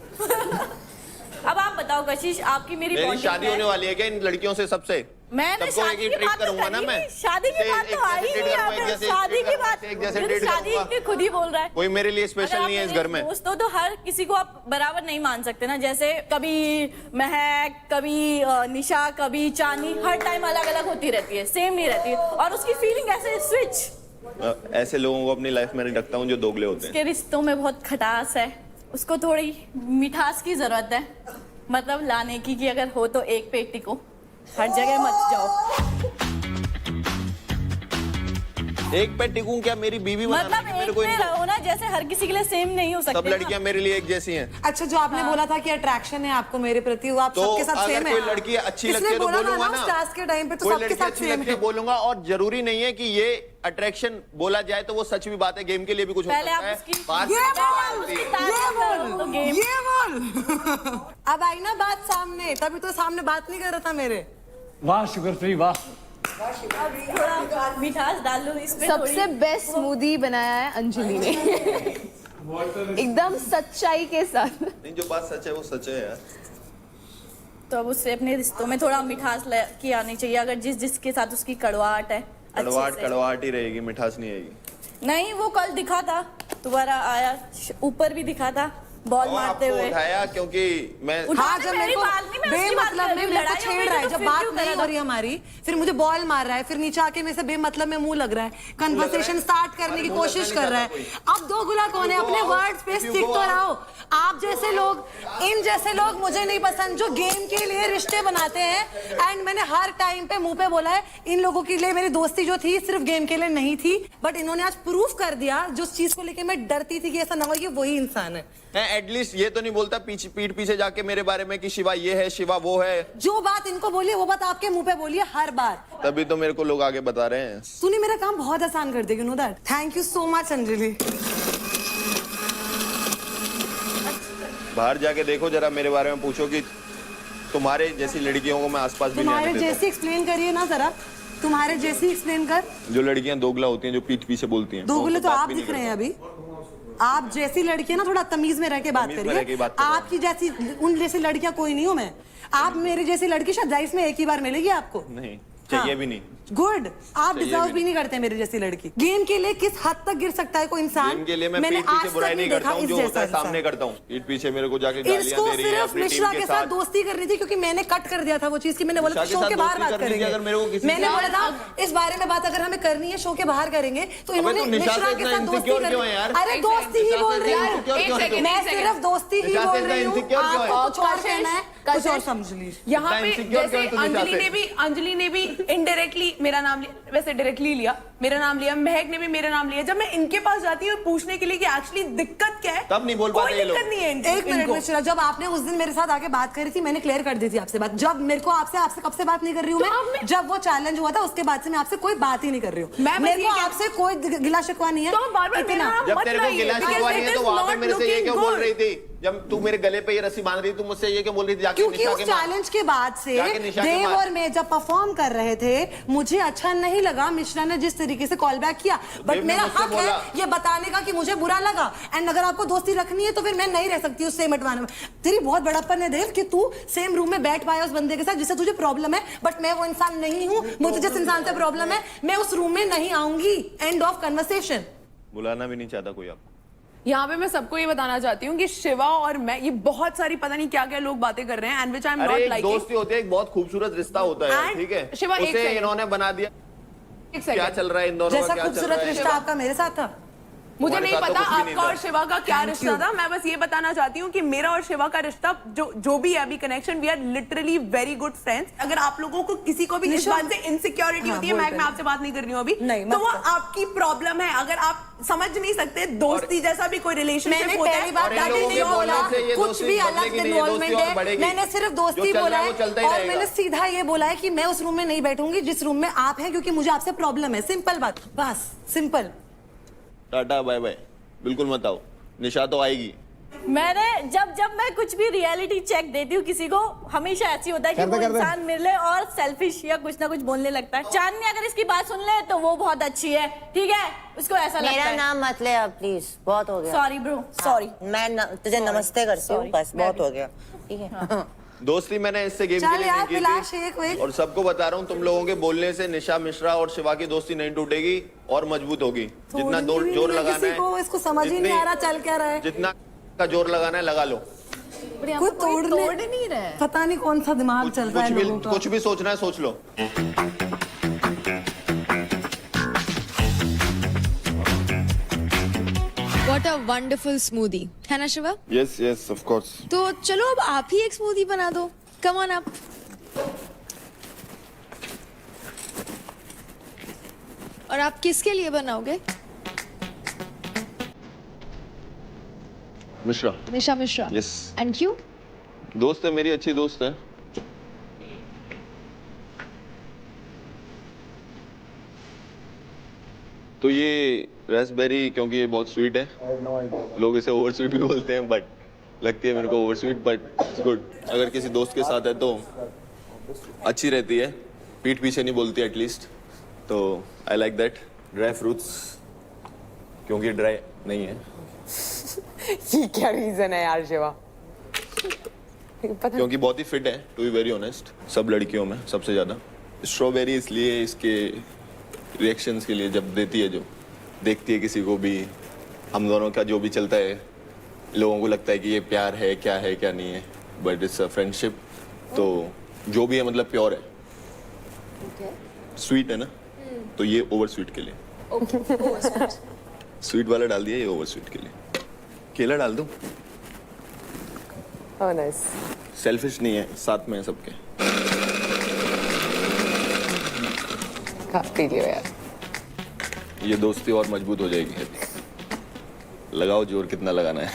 अब आप बताओ कशिश, आपकी मेरी मेरी bonding शादी है? होने वाली है क्या इन लड़कियों से? सबसे मैंने सबको शादी एक ही की ट्रीट बात तो करूंगा ना करी मैं। नहीं, शादी की बात तो आई नहीं यहाँ पे। शादी की बात, एक जैसे ये तो ट्रीट शादी करूंगा। की खुद ही बोल रहा है। कोई मेरे लिए अगर स्पेशल आप नहीं है इस मेरे घर में। दोस्त हो तो हर किसी को आप बराबर नहीं मान सकते ना। जैसे कभी महक, कभी निशा, कभी चांदी, हर टाइम अलग अलग होती रहती है, सेम नहीं रहती है। और उसकी फीलिंग ऐसे स्विच। ऐसे लोगों को अपनी लाइफ में नहीं रखता हूँ जो दोगले होते हैं। उसके रिश्तों में बहुत खटास है, उसको थोड़ी मिठास की जरूरत है, मतलब लाने की कि अगर हो तो एक पे टिको, हर जगह मत जाओ। एक पे टिकूं क्या? मेरी बीवी बनाना मतलब है मेरे एक को पे इनको। रहो ना, जैसे हर किसी के लिए सेम नहीं हो सकते सब लड़कियां मेरे लिए एक जैसी हैं। अच्छा, जो आपने बोला था कि अट्रैक्शन है आपको मेरे प्रति, वो आप तो सबके साथ अगर सेम है। कोई लड़की अच्छी लगती इसलिए है तो बोला बोलूंगा ना ना। स्टार्स के टाइम पे तो कोई सबके लड़की साथ अच्छी सेम लगती है है। बोलूंगा, और जरूरी नहीं है कि ये अट्रैक्शन बोला जाए तो वो सच भी बात है। गेम के लिए भी कुछ हो पहले सकता आप है। उसकी बाहर से ये बात बोल, होती है। तो गेम ये बोल। अब आई ना बात सामने, तभी तो सामने बात नहीं कर रहा था मेरे। वाह शुगर फ्री वाह। थोड़ा मिठास डाल लो इसमें। सबसे बेस्ट स्मूदी बनाया है अंजलि ने एकदम सच्चाई के साथ। नहीं, जो बात सच है वो सच है यार। तो अब उससे अपने रिश्तों में थोड़ा मिठास की आनी चाहिए। अगर जिसके साथ उसकी कड़वाहट है, कड़वाहट ही रहेगी, मिठास नहीं आएगी। नहीं, वो कल दिखा था, दोबारा आया, ऊपर भी दिखा था बॉल मारते हुए। उठाया क्योंकि मैं हाँ, जब मेरे को बेमतलब में मेरे को छेड़ रहा है, जब बात नहीं हो रही हमारी, फिर मुझे बॉल मार रहा है, फिर नीचे आके मेरे से बेमतलब में मुंह लग रहा है, कन्वर्सेशन स्टार्ट करने की कोशिश कर रहा है। अब दो गुला कौन है? अपने वर्ड्स पे स्टिक तो रहो। आप जैसे लोग, इन जैसे लोग मुझे नहीं पसंद, जो गेम के लिए रिश्ते बनाते हैं। एंड मैंने हर टाइम पे मुंह पे बोला है, इन लोगों के लिए मेरी दोस्ती जो थी सिर्फ गेम के लिए नहीं थी, बट इन्होंने आज प्रूफ कर दिया जो चीज को लेके मैं डरती थी कि ऐसा ना हो, ये वही इंसान है। एटलीस्ट ये तो नहीं बोलता पीठ पीछे जाके मेरे बारे में कि शिवा ये है, शिवा वो है। जो बात इनको बोली वो बात आपके मुंह पे बोली है हर बार। तभी तो मेरे को लोग आगे बता रहे हैं। तूने मेरा काम बहुत आसान कर दिया, you know that. Thank you so much Anjali. बाहर जाके देखो जरा, मेरे बारे में पूछो कि तुम्हारे जैसी लड़कियों को मैं आसपास भी नहीं आने तुम्हारे देता। जैसी एक्सप्लेन करिए ना जरा, तुम्हारे जैसी एक्सप्लेन कर। जो लड़कियां दोगला होती हैं, जो पीठ पीछे बोलती हैं, दोगले तो आप दिख रहे हैं अभी। आप जैसी लड़कियां ना थोड़ा तमीज में रह के बात करिए। आपकी जैसी, उन जैसी लड़कियां कोई नहीं हूं मैं। आप मेरी जैसी लड़की शायद लाइफ में एक ही बार मिलेगी आपको। नहीं चाहिए भी नहीं। गुड, आप डिजर्व भी नहीं करते मेरी जैसी लड़की। गेम के लिए किस हद तक गिर सकता है कोई इंसान? गेम के लिए मैं पीठ पीछे बुराई नहीं करता हूं, जो होता है सामने करता हूं। पीठ पीछे मेरे को जाके गालियां इसको दे रही है सिर्फ अपनी टीम मिश्रा के के साथ दोस्ती करनी थी, क्योंकि मैंने कट कर दिया था वो चीज की। मैंने बोला शो के बाहर बात करेंगे। मैंने बोला था इस बारे में बात अगर हमें करनी है शो के बाहर करेंगे, तो इन्होंने मिश्रा के साथ दोस्ती करनी। अरे दोस्ती ही बोल रही हूँ मैं, सिर्फ दोस्ती ही बोल रही हूँ। आपको कुछ और कहना है, कुछ और समझ लीजिए। यहाँ पे जैसे अंजलि ने भी इनडायरेक्टली मेरा नाम लिया, वैसे डायरेक्टली लिया मेरा नाम लिया, महक ने भी मेरा नाम लिया। जब मैं इनके पास जाती हूँ पूछने के लिए कि एक्चुअली दिक्कत क्या है, तब नहीं बोल पाते ये लोग। दिक्कत नहीं है। एक मिनट मिश्रा, जब आपने उस दिन मेरे साथ आके बात करी थी, मैंने क्लियर कर दी थी आपसे बात। जब मेरे को आपसे कब से बात नहीं कर रही हूँ मैं, जब वो चैलेंज हुआ था उसके बाद से मैं आपसे कोई बात ही नहीं कर रही हूँ। मेरे को आपसे कोई गिला शिकवा नहीं है। जब तेरे को गिला शिकवा नहीं है तो वहां पे मेरे से ये क्यों बोल रही थी? जब तू मेरे गले पे ये रस्सी बांध रही थी, तू मुझसे ये क्यों बोल रही थी? जाके क्योंकि उस चैलेंज के बाद से देव और मैं जब परफॉर्म कर रहे थे, मुझे अच्छा नहीं लगा मिश्रा ने जिस तरीके से कॉल बैक किया। बट मेरा हक है ये बताने का कि मुझे बुरा लगा। एंड अगर आपको दोस्ती रखनी है तो फिर मैं नहीं रह सकती उस सेम अटवाने में। तेरी बहुत बड़प्पन है देव कि तू सेम रूम में बैठ पाया उस बंदे के साथ जिससे तुझे प्रॉब्लम है। बट मैं वो इंसान नहीं हूँ। मुझे जिस इंसान से प्रॉब्लम है मैं उस रूम में नहीं आऊंगी। End of conversation. बुलाना भी नहीं चाहता कोई आपको। यहाँ पे मैं सबको ये बताना चाहती हूँ कि शिवा और मैं, ये बहुत सारी पता नहीं क्या क्या लोग बातें कर रहे हैं, and which I am not liking. दोस्ती होती है, एक बहुत खूबसूरत रिश्ता होता है, ठीक है? शिवा, उसे इन्होंने बना दिया। क्या चल रहा है इन दोनों का? जैसा खूबसूरत रिश्ता आपका मेरे साथ था, मुझे नहीं पता आपका और शिवा का क्या रिश्ता था। मैं बस ये बताना चाहती हूँ कि मेरा और शिवा का रिश्ता जो भी है अभी connection, we are literally very good friends. अगर आप लोगों को किसी को भी इस बात से इनसिक्योरिटी होती है, मैं आपसे बात नहीं कर रही हूँ अभी, तो वो आपकी प्रॉब्लम है। अगर आप समझ नहीं सकते दोस्ती जैसा भी कोई रिलेशनशिप होता है। कुछ भी अलग इन्वॉल्वमेंट है। मैंने सिर्फ दोस्ती बोला है और मैंने सीधा ये बोला है कि मैं उस रूम में नहीं बैठूंगी जिस रूम में आप हैं, क्योंकि मुझे आपसे प्रॉब्लम है। सिंपल बात, बस सिंपल। टाटा बाय बाय, बिल्कुल मत आओ। निशा तो आएगी। मैंने जब मैं कुछ भी रियलिटी चेक देती हूँ किसी को, हमेशा ऐसी होता है कि वो इंसान मिले और सेल्फिश या कुछ ना कुछ बोलने लगता है। चांदनी अगर इसकी बात सुन ले तो वो बहुत अच्छी है, ठीक है, उसको ऐसा लगता है। मेरा नाम मत ले अब प्लीज, बहुत हो गया। Sorry bro, sorry. मैं तुझे नमस्ते करती हूँ, बस बहुत हो गया, ठीक है। दोस्ती मैंने इससे गेम के लिए नहीं की थी, और सबको बता रहा हूँ तुम लोगों के बोलने से निशा मिश्रा और शिवा की दोस्ती नहीं टूटेगी और मजबूत होगी। जितना जोर लगाना है, इसको समझ ही नहीं आ रहा चल क्या रहा है। जितना का जोर लगाना है लगा लो। कोई तोड़ नहीं रहा है। पता नहीं कौन सा दिमाग चल रहा है लोगों का। कुछ भी सोचना है सोच लो। What a wonderful smoothie, है ना Shiva? Yes, yes, of course. तो चलो अब आप ही एक स्मूदी बना दो। कम ऑन आप। और आप किसके लिए बनाओगे? मिश्रा। निशा मिश्रा। Yes. एंड क्यों? दोस्त है मेरी, अच्छी दोस्त है। तो ये रास्पबेरी, क्योंकि ये बहुत स्वीट है, लोग इसे ओवर स्वीट भी बोलते हैं, बट लगती है मेरे को over sweet, but it's good. अगर किसी दोस्त के साथ है तो अच्छी रहती है। पीठ पीछे नहीं बोलती एटलीस्ट, तो I like that. Dry fruits क्योंकि ड्राई नहीं है। ये क्या रीजन है यार शिवा? क्योंकि बहुत ही फिट है, टू बी वेरी ऑनेस्ट, सब लड़कियों में सबसे ज्यादा। स्ट्रॉबेरी इसलिए इसके रिएक्शंस के लिए, जब देती है, जो देखती है किसी को भी, हम दोनों का जो भी चलता है, लोगों को लगता है कि ये प्यार है क्या नहीं है, बट इट्स अ फ्रेंडशिप। तो जो भी है मतलब प्योर है। स्वीट है ना, तो ये ओवर स्वीट के लिए। स्वीट वाला डाल दिया, ये ओवर स्वीट के लिए। केला डाल दूं? Oh, nice. सेल्फिश नहीं है, साथ में है सबके। पी लियो यार। ये दोस्ती और मजबूत हो जाएगी। लगाओ जोर, कितना लगाना है।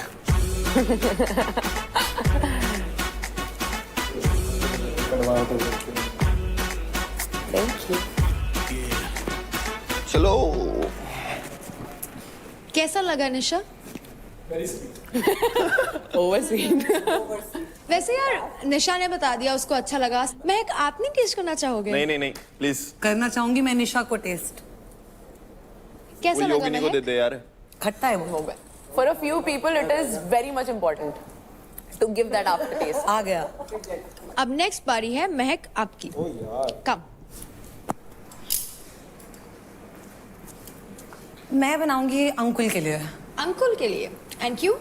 Thank you. चलो। कैसा लगा निशा? Over sweet. वैसे यार निशा ने बता दिया उसको अच्छा लगा। महक, आप नहीं टेस्ट करना चाहोगे? नहीं प्लीज। करना चाहूंगी मैं निशा को टेस्ट। कैसा वो लगा योगिनी को दे महक? दे यार। खट्टा है वो। For a few people, it is very much important to give that aftertaste. आ गया। अब नेक्स्ट बारी है महक आपकी। कम। मैं बनाऊंगी अंकुल के लिए। अंकुल के लिए। एंड क्यों?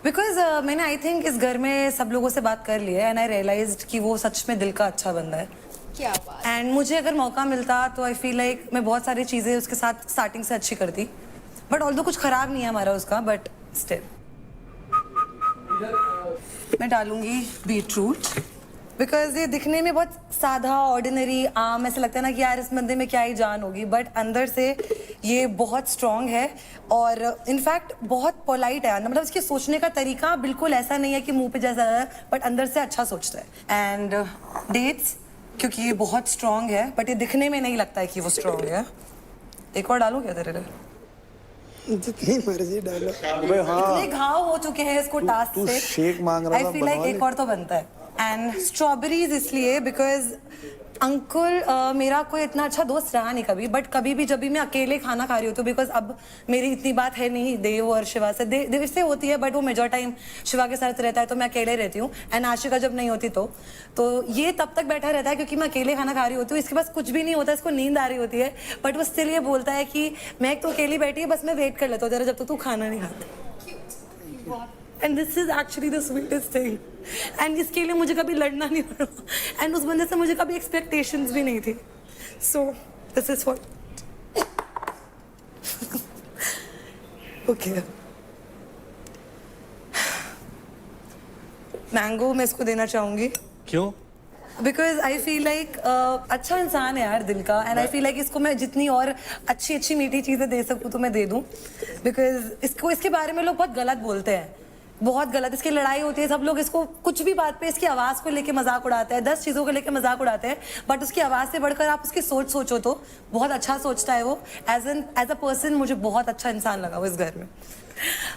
बिकॉज मैंने आई थिंक इस घर में सब लोगों से बात कर ली है एंड आई रियलाइज्ड कि वो सच में दिल का अच्छा बंदा है। क्या बात। एंड मुझे अगर मौका मिलता तो आई फील लाइक मैं बहुत सारी चीज़ें उसके साथ स्टार्टिंग से अच्छी करती, बट ऑल्दो कुछ खराब नहीं है हमारा उसका, बट स्टिल मैं डालूंगी बीटरूट बिकॉज ये दिखने में बहुत सादा ऑर्डिनरी आम ऐसा लगता है ना कि यार इस बंदे में क्या ही जान होगी, बट अंदर से ये बहुत स्ट्रांग है और इनफैक्ट बहुत पोलाइट है। मतलब इसके सोचने का तरीका बिल्कुल ऐसा नहीं है कि मुंह पे जैसा है, बट अंदर से अच्छा सोचता है। एंड डेट्स क्योंकि ये बहुत स्ट्रांग है बट ये दिखने में नहीं लगता है कि वो स्ट्रांग है। एक और डालूं क्या तेरे लिए? जितनी मर्जी डालो। इतने घाव हो चुके हैं इसको टास्क तू से। शेक मांग रहा था, आई फील लाइक बनवा एक ले। और तो बनता है। एंड स्ट्रॉबेरीज इसलिए बिकॉज अंकुल मेरा कोई इतना अच्छा दोस्त रहा नहीं कभी, बट कभी भी जब भी मैं अकेले खाना खा रही होती हूँ, बिकॉज अब मेरी इतनी बात है नहीं देव और शिवा से, देव से होती है बट वो मेजर टाइम शिवा के साथ रहता है तो मैं अकेले रहती हूँ। एंड आशिका जब नहीं होती तो ये तब तक बैठा रहता है क्योंकि मैं अकेले खाना खा रही होती हूँ, इसके पास कुछ भी नहीं होता, इसको नींद आ रही होती है, बट वो स्टिल ये बोलता है कि मैं एक तो अकेली बैठी है, बस मैं वेट कर लेता हूँ जरा जब तक तू खाना नहीं खाता। And this is actually the sweetest thing. And इसके लिए मुझे कभी लड़ना नहीं पड़ा एंड उस बंदे से मुझे कभी एक्सपेक्टेशंस भी नहीं थी। So this is what okay. Mango मैं इसको देना चाहूंगी। क्यों? बिकॉज आई फील लाइक अच्छा इंसान है यार दिल का, एंड आई फील लाइक इसको मैं जितनी और अच्छी अच्छी मीठी चीज़ें दे सकूँ तो मैं दे दूँ, बिकॉज इसको इसके बारे में लोग बहुत गलत बोलते हैं, बहुत गलत। इसकी लड़ाई होती है, सब लोग इसको कुछ भी बात पे इसकी आवाज़ को लेके मजाक उड़ाते हैं, 10 चीज़ों को लेके मजाक उड़ाते हैं, बट उसकी आवाज़ से बढ़कर आप उसकी सोच सोचो तो बहुत अच्छा सोचता है वो। एज अ पर्सन मुझे बहुत अच्छा इंसान लगा वो इस घर में।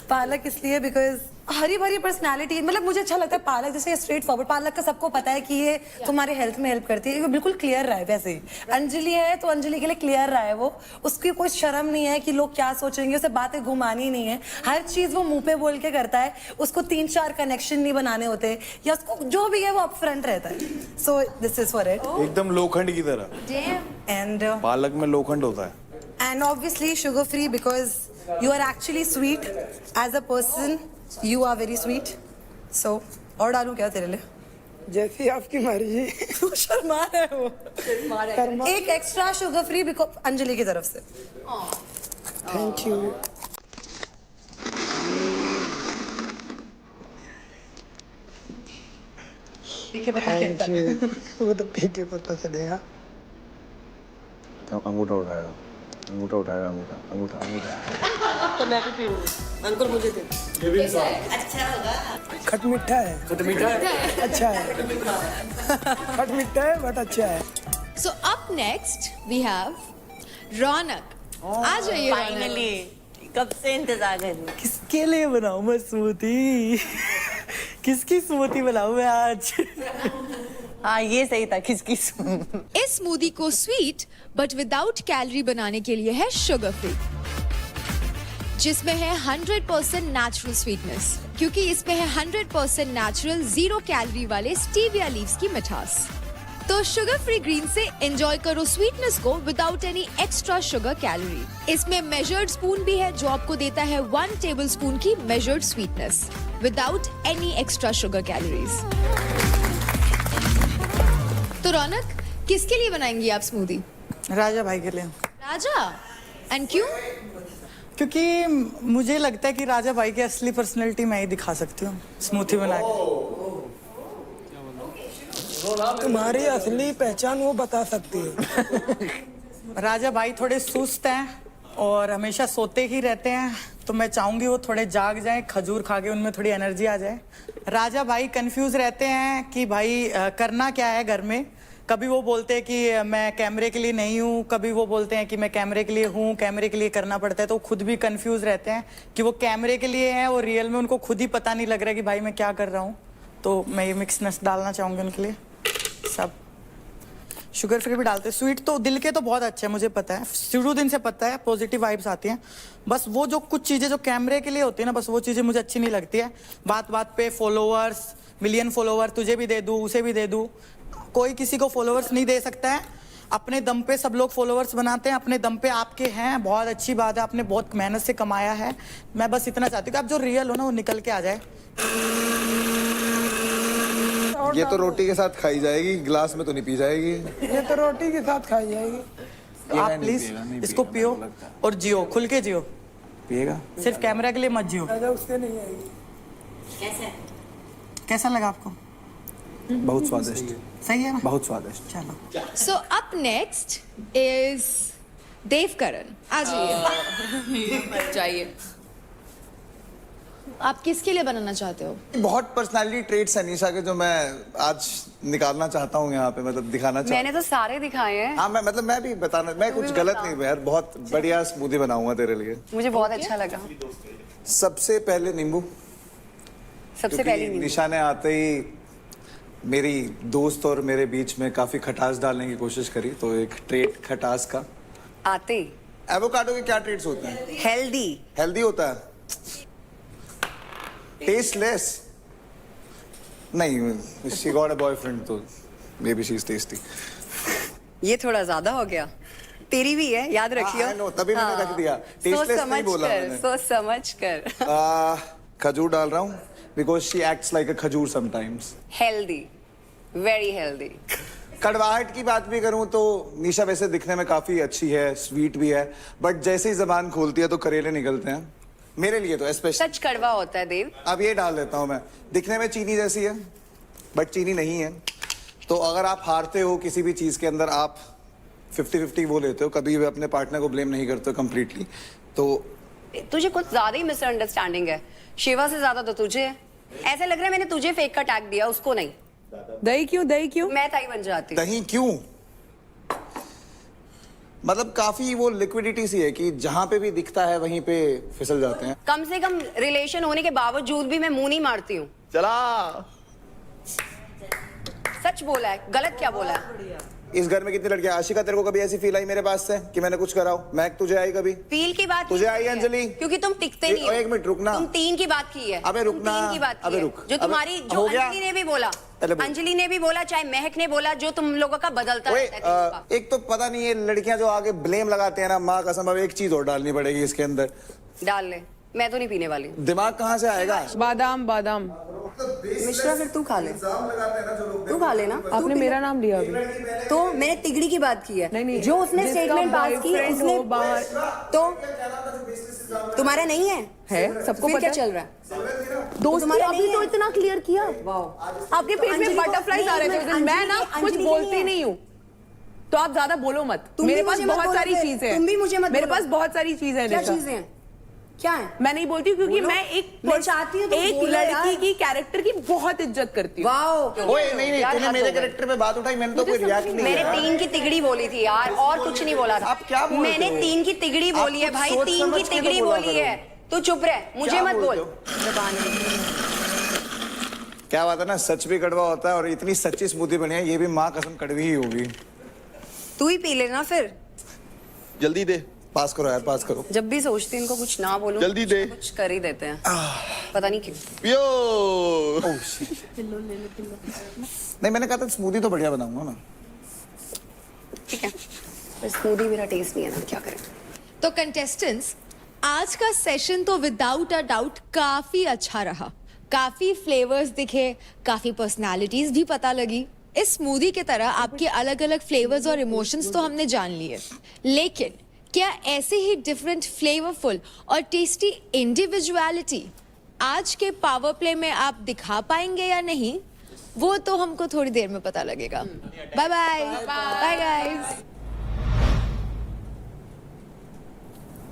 पालक इसलिए बिकॉज हरी भरी पर्सनालिटी, मतलब मुझे अच्छा लगता है पालक, जैसे स्ट्रेट फॉरवर्ड। पालक का सबको पता है कि ये तुम्हारे हेल्थ में हेल्प करती है, ये बिल्कुल क्लियर रहा है। वैसे ही अंजलि है तो अंजलि के लिए क्लियर रहा है वो, उसकी कोई शर्म नहीं है कि लोग क्या सोचेंगे, उसे बातें घुमानी नहीं है, हर चीज वो मुंह पे बोल के करता है, उसको 3-4 कनेक्शन नहीं बनाने होते, या उसको जो भी है वो अपफ्रंट रहता है। So this is for it. एकदम लोखंड की तरह। एंड पालक में लोखंड होता है। And obviously sugar free because you are actually sweet as a person, you are very sweet. So और डालूं क्या तेरे लिए? जैसी आपकी मर्जी। शर्मा है वो। एक extra sugar free because Anjali की तरफ से। Thank you. Thank you. वो तो पी के पता चलेगा। अंगूठा उठाएगा, अंगूठा उठाएगा, अंगूठा अंगूठा अंगूठा। तो मैं भी पीऊंगी। अंकुर मुझे दे। अच्छा होगा। खट मीठा है। खट मीठा है। अच्छा है। खट मीठा है बट अच्छा है। So up next we have रौनक। आ जाइए फाइनली, कब से इंतजार कर रही। किसके लिए बनाऊं मैं स्मूथी? किसकी स्मूथी बनाऊं मैं आज? हाँ ये सही था, किस इस स्मूदी को स्वीट बट विदाउट कैलोरी बनाने के लिए है शुगर फ्री, जिसमें है 100% नेचुरल स्वीटनेस, क्योंकि इसमें है 100% नेचुरल 0 कैलोरी वाले स्टीविया लीव्स की मिठास। तो शुगर फ्री ग्रीन से एंजॉय करो स्वीटनेस को without any extra sugar calorie. इसमें मेजर्ड स्पून भी है जो आपको देता है 1 टेबलस्पून की measured sweetness without any extra sugar calories. तो रौनक, किसके लिए बनाएंगी आप स्मूदी? राजा भाई के लिए। राजा? एंड क्यों? क्योंकि मुझे लगता है कि राजा भाई की असली पर्सनैलिटी मैं ही दिखा सकती हूँ स्मूथी बना के। तुम्हारी असली पहचान वो बता सकती है। राजा भाई थोड़े सुस्त हैं और हमेशा सोते ही रहते हैं, तो मैं चाहूंगी वो थोड़े जाग जाएं, खजूर खा के उनमें थोड़ी एनर्जी आ जाए। राजा भाई कंफ्यूज रहते हैं कि भाई करना क्या है घर में। कभी वो बोलते हैं कि मैं कैमरे के लिए नहीं हूँ, कभी वो बोलते हैं कि मैं कैमरे के लिए हूँ, कैमरे के लिए करना पड़ता है। तो खुद भी कंफ्यूज रहते हैं कि वो कैमरे के लिए हैं और रियल में उनको खुद ही पता नहीं लग रहा है कि भाई मैं क्या कर रहा हूँ। तो मैं ये मिक्सनेस डालना चाहूंगी उनके लिए। सब शुगर फ्री भी डालते हैं। स्वीट तो दिल के तो बहुत अच्छे हैं, मुझे पता है, शुरू दिन से पता है, पॉजिटिव वाइब्स आती हैं। बस वो जो कुछ चीज़ें जो कैमरे के लिए होती है ना, बस वो चीज़ें मुझे अच्छी नहीं लगती है। बात बात पे फॉलोअर्स, मिलियन फॉलोअर तुझे भी दे दूँ, उसे भी दे दूँ। कोई किसी को फॉलोअर्स नहीं दे सकता है। अपने दम पे सब लोग फॉलोअर्स बनाते हैं, अपने दम पे आपके हैं, बहुत अच्छी बात है, आपने बहुत मेहनत से कमाया है। मैं बस इतना चाहती हूँ कि आप जो रियल हो ना वो निकल के आ जाए। ये तो रोटी के साथ खाई जाएगी, गिलास में तो नहीं पी जाएगी। ये तो रोटी के साथ खाई जाएगी। आप प्लीज इसको पियो और जियो, खुल के जियो। पिएगा? सिर्फ कैमरा के लिए मत जियो। उससे नहीं आएगी। कैसा लगा आपको? बहुत स्वादिष्ट। सही है ना? बहुत स्वादिष्ट। चलो। So up next is Devkaran. आ जाइए। चाहिए। आप किसके लिए बनाना चाहते हो? बहुत पर्सनालिटी ट्रेट्स है निशा के जो मैं आज निकालना चाहता हूँ यहाँ पे, मतलब दिखाना चाहता हूँ। मैंने तो सारे दिखाए हैं। हाँ, मैं भी बताना, मैं कुछ गलत नहीं हूँ यार, बहुत बढ़िया स्मूदी बनाऊंगा तेरे लिए। मुझे बहुत अच्छा लगा। सबसे पहले नींबू। सबसे पहले नींबू। निशा ने आते ही मेरी दोस्त और मेरे बीच में काफी खटास डालने की कोशिश करी, तो एक ट्रेट खटास का। आते ही एवोकाडो के क्या ट्रेट्स होते हैं? हेल्दी। हेल्दी होता है, टेस्टलेस नहीं। शी गॉट अ बॉयफ्रेंड, तो may be she is tasty. ये थोड़ा ज्यादा हो गया। तेरी भी है, याद रखियो। नो, तभी मैंने रख दिया। टेस्टलेस नहीं बोला मैंने। सोच समझ कर। खजूर डाल रहा हूँ बिकॉज शी एक्ट्स लाइक अ खजूर समटाइम्स। Healthy, very healthy. कड़वाहट की बात भी करूं तो निशा वैसे दिखने में काफी अच्छी है, स्वीट भी है, बट जैसे ही जबान खोलती है तो करेले निकलते हैं मेरे लिए तो स्पेशल। सच कड़वा होता है देव। अब ये डाल देता हूं मैं। दिखने में चीनी जैसी है बट चीनी नहीं है। तो अगर आप हारते हो किसी भी चीज के अंदर, आप 50-50 वो लेते हो, कभी भी अपने पार्टनर को ब्लेम नहीं करते हो कंप्लीटली। तो तुझे कुछ ज्यादा ही मिसअंडरस्टैंडिंग है। शिवा से ज्यादा तो तुझे है। ऐसे लग रहा है मैंने तुझे फेक का टैग दिया, उसको नहीं। दही क्यों? दही क्यों? मैं ताई बन जाती। दही क्यों? मतलब काफी वो लिक्विडिटी सी है कि जहां पे भी दिखता है वहीं पे फिसल जाते हैं। कम से कम रिलेशन होने के बावजूद भी मैं मुंह नहीं मारती हूँ। चला। सच बोला है, गलत क्या बोला है? इस घर में कितनी लड़कियां? आशिका, तेरे को कभी ऐसी फील आई मेरे पास से कि मैंने कुछ करा हो? महक, तुझे आई कभी फील की बात? तुझे आई अंजलि? क्योंकि तुम टिकते नहीं हो। एक मिनट रुकना। तुम 3 की बात की है। अबे रुकना। 3 की बात की अबे है। रुक। जो तुम्हारी, जो अंजलि ने भी बोला, अंजलि ने भी बोला, चाहे महक ने बोला, जो तुम लोगों का बदलता रहता है। एक तो पता नहीं है लड़कियां जो आगे ब्लेम लगाते हैं ना, माँ कसम। अब एक चीज और डालनी पड़ेगी इसके अंदर। डाल ले, मैं तो नहीं पीने वाली। दिमाग कहाँ से आएगा? बादाम बादाम। मिश्रा फिर तू खा ले। तू खा लेना। आपने मेरा नाम लिया अभी। तो मैंने तिगड़ी की बात की है। नहीं, जो उसने स्टेटमेंट पास की उसने बाहर। तो तुम्हारा नहीं है? है, सबको फिर पता क्या है। चल रहा है? दोस्ती अभी तो इतना क्लियर किया। वाह, आपके पेट में बटरफ्लाईज आ रहे थे उस दिन। मैं ना कुछ बोलती नहीं हूँ, तो आप ज्यादा बोलो मत। मेरे पास बहुत सारी चीजें हैं। तुम भी मुझे मत। मेरे पास बहुत सारी चीजें हैं। क्या चीजें हैं? क्या है? मैं नहीं बोलती क्योंकि मैं चाहती हूँ एक लड़की की कैरेक्टर की बहुत इज्जत करती हूँ। ओए नहीं, तूने मेरे कैरेक्टर पे बात उठाई, मैंने तो कोई रिएक्ट नहीं मैंने किया। 3 की तिगड़ी बोली थी यार, और कुछ नहीं बोला था। आप क्या बोल रहे हो? मैंने 3 की तिगड़ी बोली है भाई, 3 की तिगड़ी बोली है। तू चुप रहे, मुझे मत बोल। क्या बात है ना, सच भी कड़वा होता है और इतनी सच्ची स्मूदी बनी है, ये भी माँ कसम कड़वी ही होगी। तू ही पी लेना फिर। जल्दी दे, पास करो यार, पास करो। जब भी सोचती इनको कुछ ना बोलूं, जल्दी दे। कुछ कर ही देते हैं, पता नहीं क्यों। यो नहीं, मैंने कहा था स्मूदी तो बढ़िया बनाऊंगा ना। ठीक है, पर स्मूदी मेरा टेस्ट नहीं है ना, क्या करें। तो कंटेस्टेंट्स, आज का सेशन तो विदाउट अ डाउट काफी अच्छा रहा। काफी फ्लेवर्स दिखे, काफी पर्सनालिटीज भी पता लगी। इस स्मूदी की तरह आपके अलग अलग फ्लेवर्स और इमोशंस तो हमने जान लिए, लेकिन क्या ऐसे ही डिफरेंट, फ्लेवरफुल और टेस्टी इंडिविजुअलिटी आज के पावर प्ले में आप दिखा पाएंगे या नहीं, वो तो हमको थोड़ी देर में पता लगेगा। Bye bye bye guys.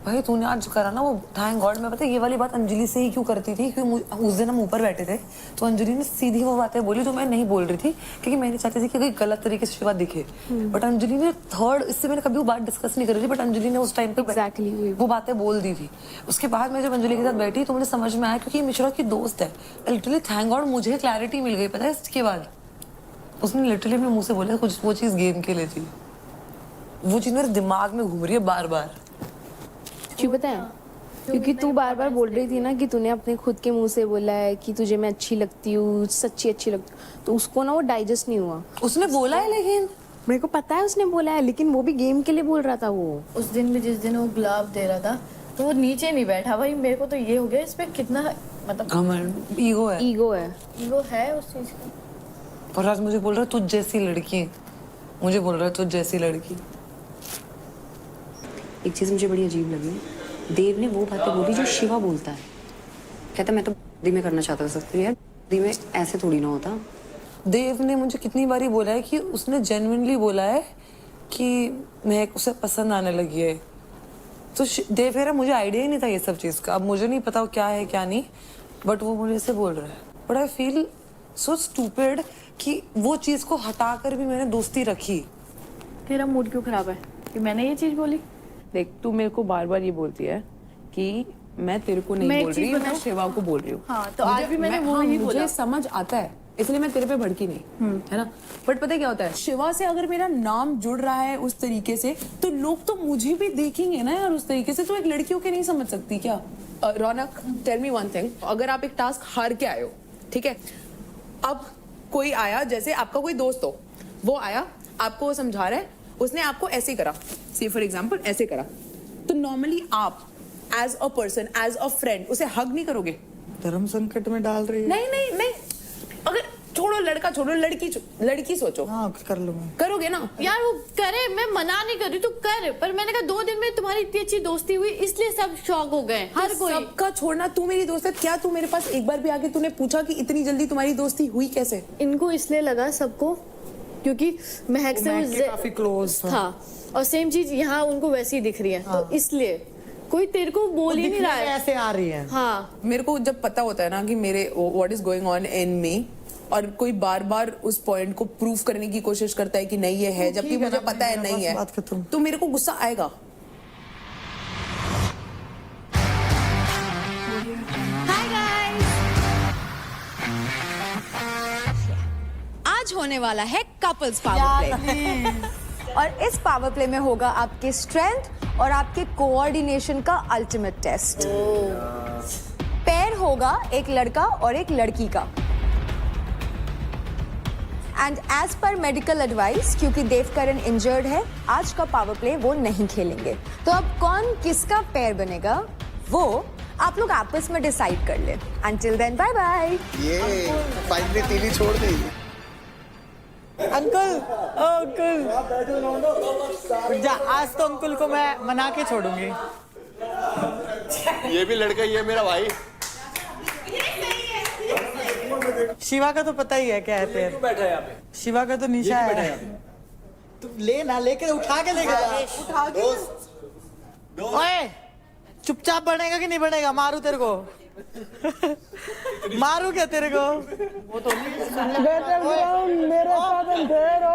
भाई तूने आज जो करा ना, वो थैंक गॉड। मैं पता है ये वाली बात अंजलि से ही क्यों करती थी, क्योंकि उस दिन हम ऊपर बैठे थे तो अंजलि ने सीधी वो बातें बोली जो मैं नहीं बोल रही थी, क्योंकि मैं नहीं चाहती थी कि कोई गलत तरीके से शिवा दिखे। बट अंजलि ने थर्ड, इससे मैंने कभी वो बात डिस्कस नहीं करी थी, बट अंजलि ने उस टाइम पे Exactly. वो बातें बोल दी थी। उसके बाद मैं जब अंजलि के साथ बैठी तो मुझे समझ में आया, क्योंकि मिश्रा की दोस्त है। लिटरली थैंक गॉड मुझे क्लैरिटी मिल गई, पता है इसके बाद। उसने लिटरली अपने मुंह से बोला कुछ, वो चीज़ गेम के लिए थी। वो चीज़ मेरे दिमाग में घूम रही है बार बार। क्यों पता है? क्योंकि तू बार बार बोल रही थी ना कि तूने अपने खुद के मुंह से बोला है कि तुझे मैं अच्छी लगती हूँ, सच्ची अच्छी लगती हूँ, तो उसको ना वो डाइजेस्ट नहीं हुआ। उसने बोला है, लेकिन मेरे को पता है उसने बोला है, लेकिन वो भी गेम के लिए बोल रहा था। वो उस दिन भी जिस दिन वो गुलाब दे रहा था तो वो नीचे नहीं बैठा। भाई मेरे को तो ये हो गया, इस पे कितना मतलब घमंड, ईगो है। ईगो है, ईगो है उस चीज का। और आज मुझे बोल रहा है तुझ जैसी लड़की, मुझे बोल रहा है तुझ जैसी लड़की। एक चीज मुझे बड़ी अजीब लगी, देव ने वो बातें बोली जो शिवा बोलता है। कहता मैं तो दी में करना चाहता था, यार दी में ऐसे थोड़ी ना होता। देव ने मुझे कितनी बारी बोला है कि उसने जेन्युइनली बोला है कि मैं उसे पसंद आने लगी है। तो देव कह रहा मुझे आइडिया ही नहीं था ये सब चीज़ का। अब मुझे नहीं पता क्या है क्या नहीं, बट वो मुझे ऐसे बोल रहा है। But I feel so stupid कि वो चीज़ को हटाकर भी मैंने दोस्ती रखी। तेरा मूड क्यों खराब है कि मैंने ये चीज बोली? देख तू मेरे को बार बार ये बोलती है कि मैं तेरे को नहीं बोल रही, मैं शिवा को बोल रही हूँ। हाँ, तो आज भी मैंने वो ही बोला। मुझे समझ आता है, इसलिए मैं तेरे पे भड़की नहीं, है ना। बट पता है क्या होता है, शिवा से अगर मेरा नाम जुड़ रहा है उस तरीके से, तो लोग तो मुझे भी देखेंगे ना यार उस तरीके से। तो एक लड़की होके नहीं समझ सकती क्या? रौनक, टेल मी वन थिंग, अगर आप एक टास्क हार के आए हो, ठीक है, अब कोई आया, जैसे आपका कोई दोस्त हो, वो आया, आपको वो समझा रहा है, उसने आपको ऐसे करा, से फॉर एग्जाम्पल ऐसे करा, तो नॉर्मली आप as a person, as a friend उसे हग नहीं करोगे। धर्म संकट में डाल रही है। नहीं नहीं नहीं, अगर छोड़ो लड़का, छोड़ो लड़की सोचो। हाँ कर लूंगा। करोगे ना यार वो करे, मैं मना नहीं कर रही, तू कर। पर मैंने कहा 2 दिन में तुम्हारी इतनी अच्छी दोस्ती हुई, इसलिए सब शौक हो गए, हर कोई। सबका छोड़ना, तू मेरी दोस्त है, क्या तू मेरे पास एक बार भी आके तूने पूछा कि इतनी जल्दी तुम्हारी दोस्ती हुई कैसे? इनको इसलिए लगा सबको क्योंकि महक से वो काफी क्लोज था, और सेम चीज यहाँ उनको वैसी ही दिख रही है। तो इसलिए कोई तेरे को बोल ही नहीं रहा है, ऐसे आ रही है। हाँ, मेरे को जब पता होता है ना कि मेरे what is going on in me, और कोई बार बार उस पॉइंट को प्रूव करने की कोशिश करता है कि नहीं ये है, जबकि मुझे पता है नहीं है, तो मेरे को गुस्सा आएगा। हाय गाइस, आज होने वाला है कपल्स पावर प्ले, और इस पावर प्ले में होगा आपके स्ट्रेंथ और आपके कोऑर्डिनेशन का अल्टीमेट टेस्ट। पेयर होगा एक लड़का और एक लड़की का, and as per medical advice, क्योंकि देवकरण इंजर्ड है, आज का पावर प्ले वो नहीं खेलेंगे। तो अब कौन किसका पेयर बनेगा वो आप लोग आपस में डिसाइड कर ले। Until then bye bye. ये फाइनली तीली छोड़ दी। अंकल, अंकल जा, आज तो अंकल को मैं मना के छोड़ूंगी। ये भी लड़का ही है मेरा भाई। शिवा का तो पता ही है क्या है पेड़। बैठा है यहाँ पे, शिवा का तो निशा है। तू ले ना, लेके उठा के लेके जा। उठा के। ओए चुपचाप बढ़ेगा कि नहीं बढ़ेगा? मारू तेरे को। मारू क्या तेरे को? वो तो मेरे साथ अंधेर हो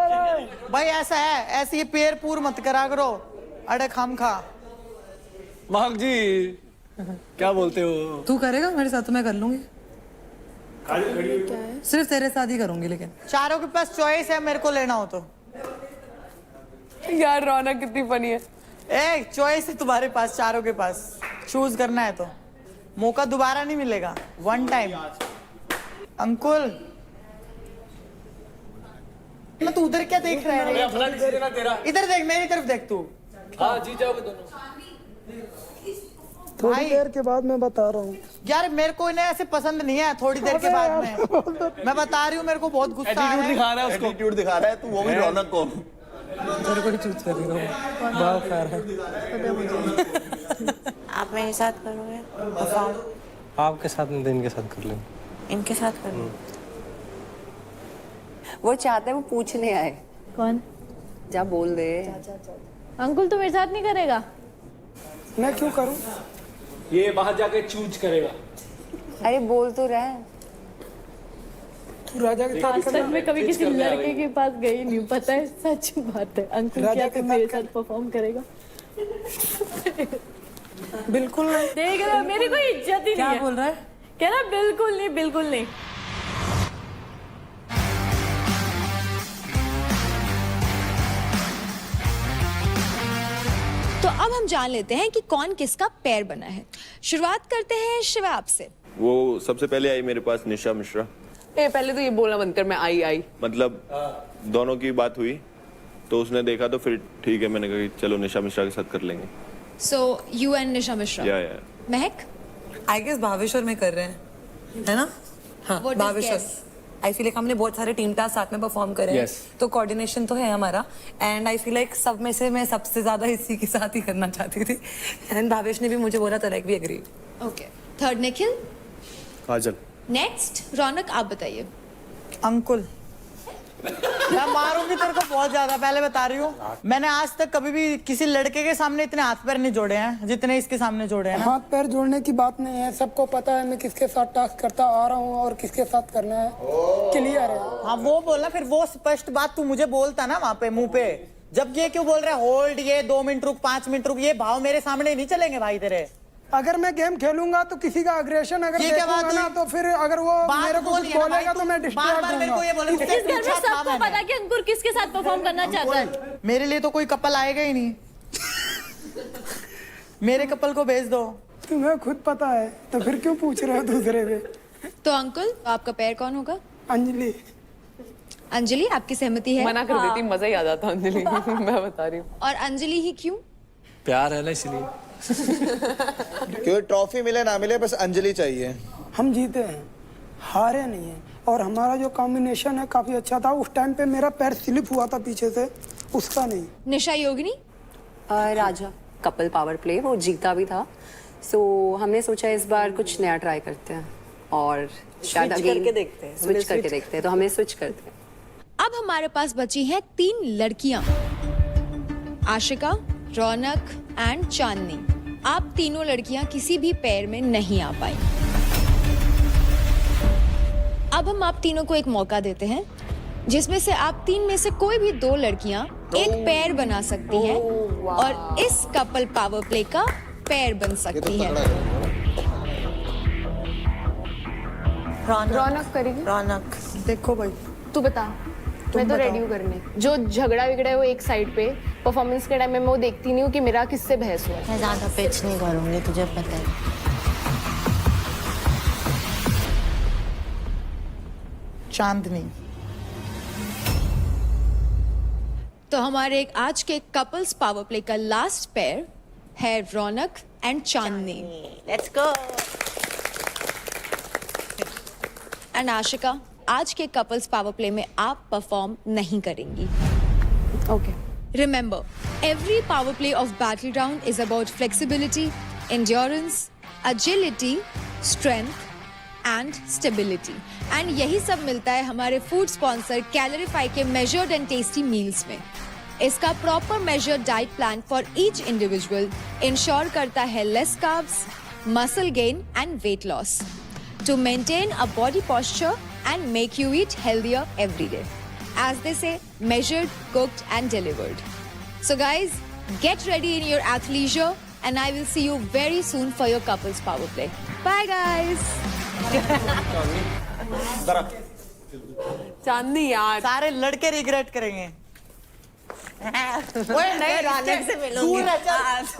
रहा है। भाई ऐसा है, ऐसे ये पैर पूर मत करा करो। अरे खाम खा। महक जी क्या बोलते हो? तू करेगा मेरे साथ तो मैं कर लूंगी। सिर्फ तेरे साथ ही करूंगी, लेकिन चारों के पास चॉइस है, मेरे को लेना हो तो। यार रौनक कितनी फनी है। एक चॉइस है तुम्हारे पास, चारों के पास चूज करना है तो मौका दोबारा नहीं मिलेगा, वन टाइम। अंकुल तू उधर क्या देख रहा है? इधर देख, मेरी तरफ देख तू। हाँ जीत जाओगे दोनों। थोड़ी देर के बाद मैं बता रहा हूँ यार मेरे को इन्हें ऐसे पसंद नहीं है, थोड़ी देर के बाद में मैं बता रही हूँ, मेरे को बहुत गुस्सा आ रहा है। दिखा रहा है उसको, एटीट्यूड दिखा रहा है तू, वो भी रौनक को। तेरे को ही चूज कर रही हूँ। भाव खा रहा है। आप मेरे साथ करोगे? आपके साथ नहीं, इनके साथ कर लें। इनके साथ करो। वो चाहते हैं, वो पूछने आए। कौन? जा बोल दे। अंकुल तो मेरे साथ नहीं करेगा? मैं क्यों करूँ? ये बाहर जाके चूज करेगा। अरे बोल तो रहा है। तू राजा के साथ सच में कभी किसी लड़के के पास गई नहीं, पता है, सच बात है। अंकुल क्या तो मेरे साथ परफॉर्म करेगा? बिल्कुल नहीं। देख रहा, मेरी कोई इज्जत ही नहीं है। क्या बोल रहा है? कह रहा बिल्कुल नहीं, बिल्कुल नहीं। तो अब हम जान लेते हैं कि कौन किसका पैर बना है। शुरुआत करते हैं शिवा आपसे। वो सबसे पहले आई मेरे पास निशा मिश्रा। पहले तो ये बोलना बंद कर, मैं आई। मतलब दोनों की बात हुई तो उसने देखा तो फिर ठीक है, मैंने कहा कि चलो निशा मिश्रा के साथ कर लेंगे। सो यू एंड निशा मिश्रा। या महक? आई गेस भावेश्वर में कर रहे हैं, है ना? हाँ, What is Bhaveshwar. guess? I feel like हमने बहुत सारे टीम टास्क साथ में परफॉर्म करे हैं, Yes. तो कोऑर्डिनेशन तो है हमारा। एंड आई फील लाइक सब में से मैं सबसे ज्यादा इसी के साथ ही करना चाहती थी। एंड भावेश ने भी मुझे बोला था, like we agree. Okay. Third Nikhil. Kajal. Next Raunak, आप बताइए। अंकुल मैं मारूंगी तेरे को बहुत ज्यादा, पहले बता रही हूँ। मैंने आज तक कभी भी किसी लड़के के सामने इतने हाथ पैर नहीं जोड़े हैं जितने इसके सामने जोड़े हैं ना। हाथ पैर जोड़ने की बात नहीं है, सबको पता है मैं किसके साथ टास्क करता आ रहा हूँ और किसके साथ करना है, क्लियर है। हाँ वो बोलना, फिर वो स्पष्ट बात तू मुझे बोलता ना वहाँ पे मुंह पे। जब ये क्यों बोल रहा है होल्ड, ये 2 मिनट रुक, 5 मिनट रुक, ये भाव मेरे सामने नहीं चलेंगे भाई तेरे। अगर मैं गेम खेलूंगा तो किसी का अग्रेशन अगर ये क्या बात देखूंगा ना, हुई? तो फिर अगर वो मेरे को कुछ बोलेगा तो मैं डिस्ट्रैक्ट बार मेरे को ये बोले, इस घर में सबको पता है कि अंकुर किसके साथ परफॉर्म करना चाहता है। मेरे लिए तो कोई कपल आएगा ही नहीं। मेरे कपल को भेज दो। तुम्हें खुद पता है तो फिर क्यों पूछ रहे हो दूसरे पे? तो अंकुल, आपका पैर कौन होगा? अंजलि। अंजलि, आपकी सहमति है? मना कर देती, मजा ही आ जाता अंजलि। मैं बता रही हूँ। और अंजलि ही क्यों? प्यार है ना इसलिए। क्योंकि ट्रॉफी मिले ना मिले, बस अंजलि चाहिए। हम जीते हैं, हारे नहीं है, और हमारा जो कॉम्बिनेशन है काफी अच्छा था। उस टाइम पे मेरा पैर स्लिप हुआ था पीछे से, उसका नहीं। निशा योगिनी? राजा कपल पावर प्ले, वो जीता भी था, सो हमने सोचा इस बार कुछ नया ट्राई करते हैं और शायद स्विच करके देखते हैं। स्विच करके देखते हैं, तो हमें स्विच करते हैं। अब हमारे पास बची हैं 3 लड़कियां, आशिका, रौनक एंड चांदनी। आप तीनों लड़कियां किसी भी पैर में नहीं आ पाई। अब हम आप तीनों को एक मौका देते हैं जिसमें से आप 3 में से कोई भी 2 लड़कियां एक पैर बना सकती हैं और इस कपल पावर प्ले का पैर बन सकती हैं। रौनक करेगी? रौनक देखो भाई, तू बता। मैं तो रेडी हूँ करने। जो झगड़ा विगड़ा है वो एक साइड पे, परफॉर्मेंस के टाइम में मैं वो देखती नहीं हूँ कि मेरा किससे बहस हुआ है। मैं ज्यादा पिच नहीं करूंगी, तुझे पता है। चांदनी। तो हमारे आज के कपल्स पावर प्ले का लास्ट पेयर है Raunak and Chandni. Let's go. And Ashika, आज के कपल्स पावर प्ले में आप परफॉर्म नहीं करेंगी। Okay. Remember, every power play of Battleground is about flexibility, endurance, agility, strength and stability. And यही सब मिलता है हमारे फूड स्पॉन्सर कैलोरीफाई के measured and tasty meals में। इसका proper measured diet plan for each individual ensure करता है less carbs, muscle gain and weight loss to maintain a body posture and make you eat healthier every day. As they say, measured, cooked and delivered. So guys, get ready in your athleisure and I will see you very soon for your couples power play. Bye guys. चांदनी यार, सारे लड़के regret करेंगे। ओए नहीं, रौनक से मिलूंगी।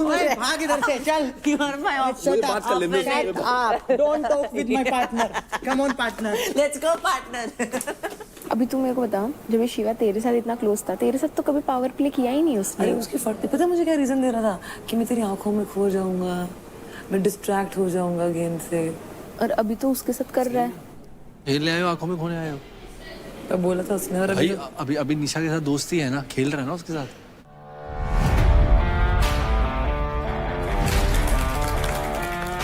ओए भाग इधर से, चल। बात कर ले, Don't talk with my partner. Come on partner. Let's go partner. अभी तू मेरे को बता, जब ये शिवा तेरे साथ इतना क्लोज था, तेरे साथ तो कभी पावर प्ले किया ही नहीं उसने। अरे उसके फट पे पता है मुझे क्या रीजन दे रहा था कि मैं तेरी आंखों में खो जाऊंगा, मैं डिस्ट्रैक्ट हो जाऊंगा गेम से। और अभी तो उसके साथ कर रहा है। खेल ले आए हो, आंखों में खोने आए हो तो बोला था उसने। और भाई अभी निशा के साथ दोस्ती है ना, खेल रहा है ना उसके साथ।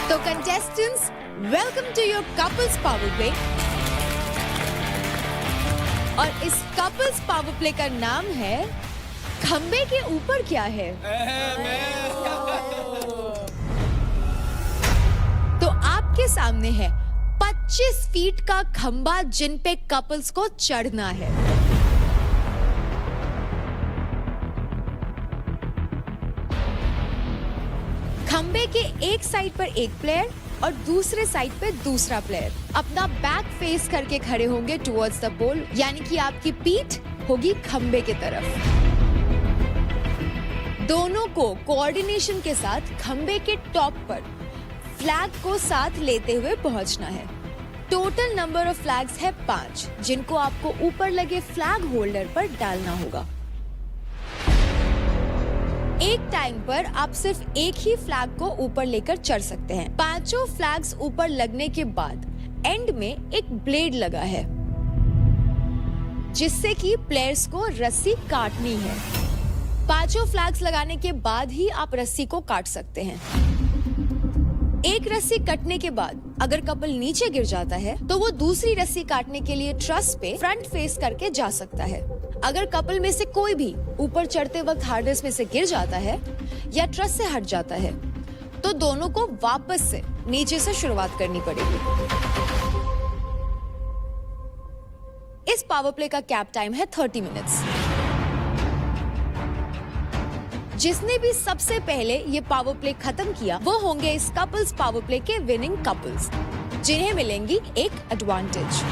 तो contestants, welcome to your couples power play. और इस कपल्स पावर प्ले का नाम है खंबे के ऊपर क्या है। तो आपके सामने है 25 फीट का खंबा जिन पे कपल्स को चढ़ना है। खंबे के एक साइड पर एक प्लेयर और दूसरे साइड पे दूसरा प्लेयर अपना बैक फेस करके खड़े होंगे टुवर्ड्स द पोल, यानी कि आपकी पीठ होगी खंबे की तरफ। दोनों को कोऑर्डिनेशन के साथ खंबे के टॉप पर फ्लैग को साथ लेते हुए पहुंचना है। टोटल नंबर ऑफ फ्लैग्स है 5, जिनको आपको ऊपर लगे फ्लैग होल्डर पर डालना होगा। एक टाइम पर आप सिर्फ एक ही फ्लैग को ऊपर लेकर चढ़ सकते हैं। 5 फ्लैग्स ऊपर लगने के बाद एंड में एक ब्लेड लगा है, जिससे कि प्लेयर्स को रस्सी काटनी है। 5 फ्लैग्स लगाने के बाद ही आप रस्सी को काट सकते हैं। एक रस्सी कटने के बाद अगर कपल नीचे गिर जाता है तो वो दूसरी रस्सी काटने के लिए ट्रस पे फ्रंट फेस करके जा सकता है। अगर कपल में से कोई भी ऊपर चढ़ते वक्त हार्नेस में से गिर जाता है या ट्रस से हट जाता है तो दोनों को वापस से नीचे से शुरुआत करनी पड़ेगी। इस पावर प्ले का कैप टाइम है 30 मिनट्स। जिसने भी सबसे पहले ये पावर प्ले खत्म किया वो होंगे इस कपल्स पावर प्ले के विनिंग कपल्स, जिन्हें मिलेंगी एक एडवांटेज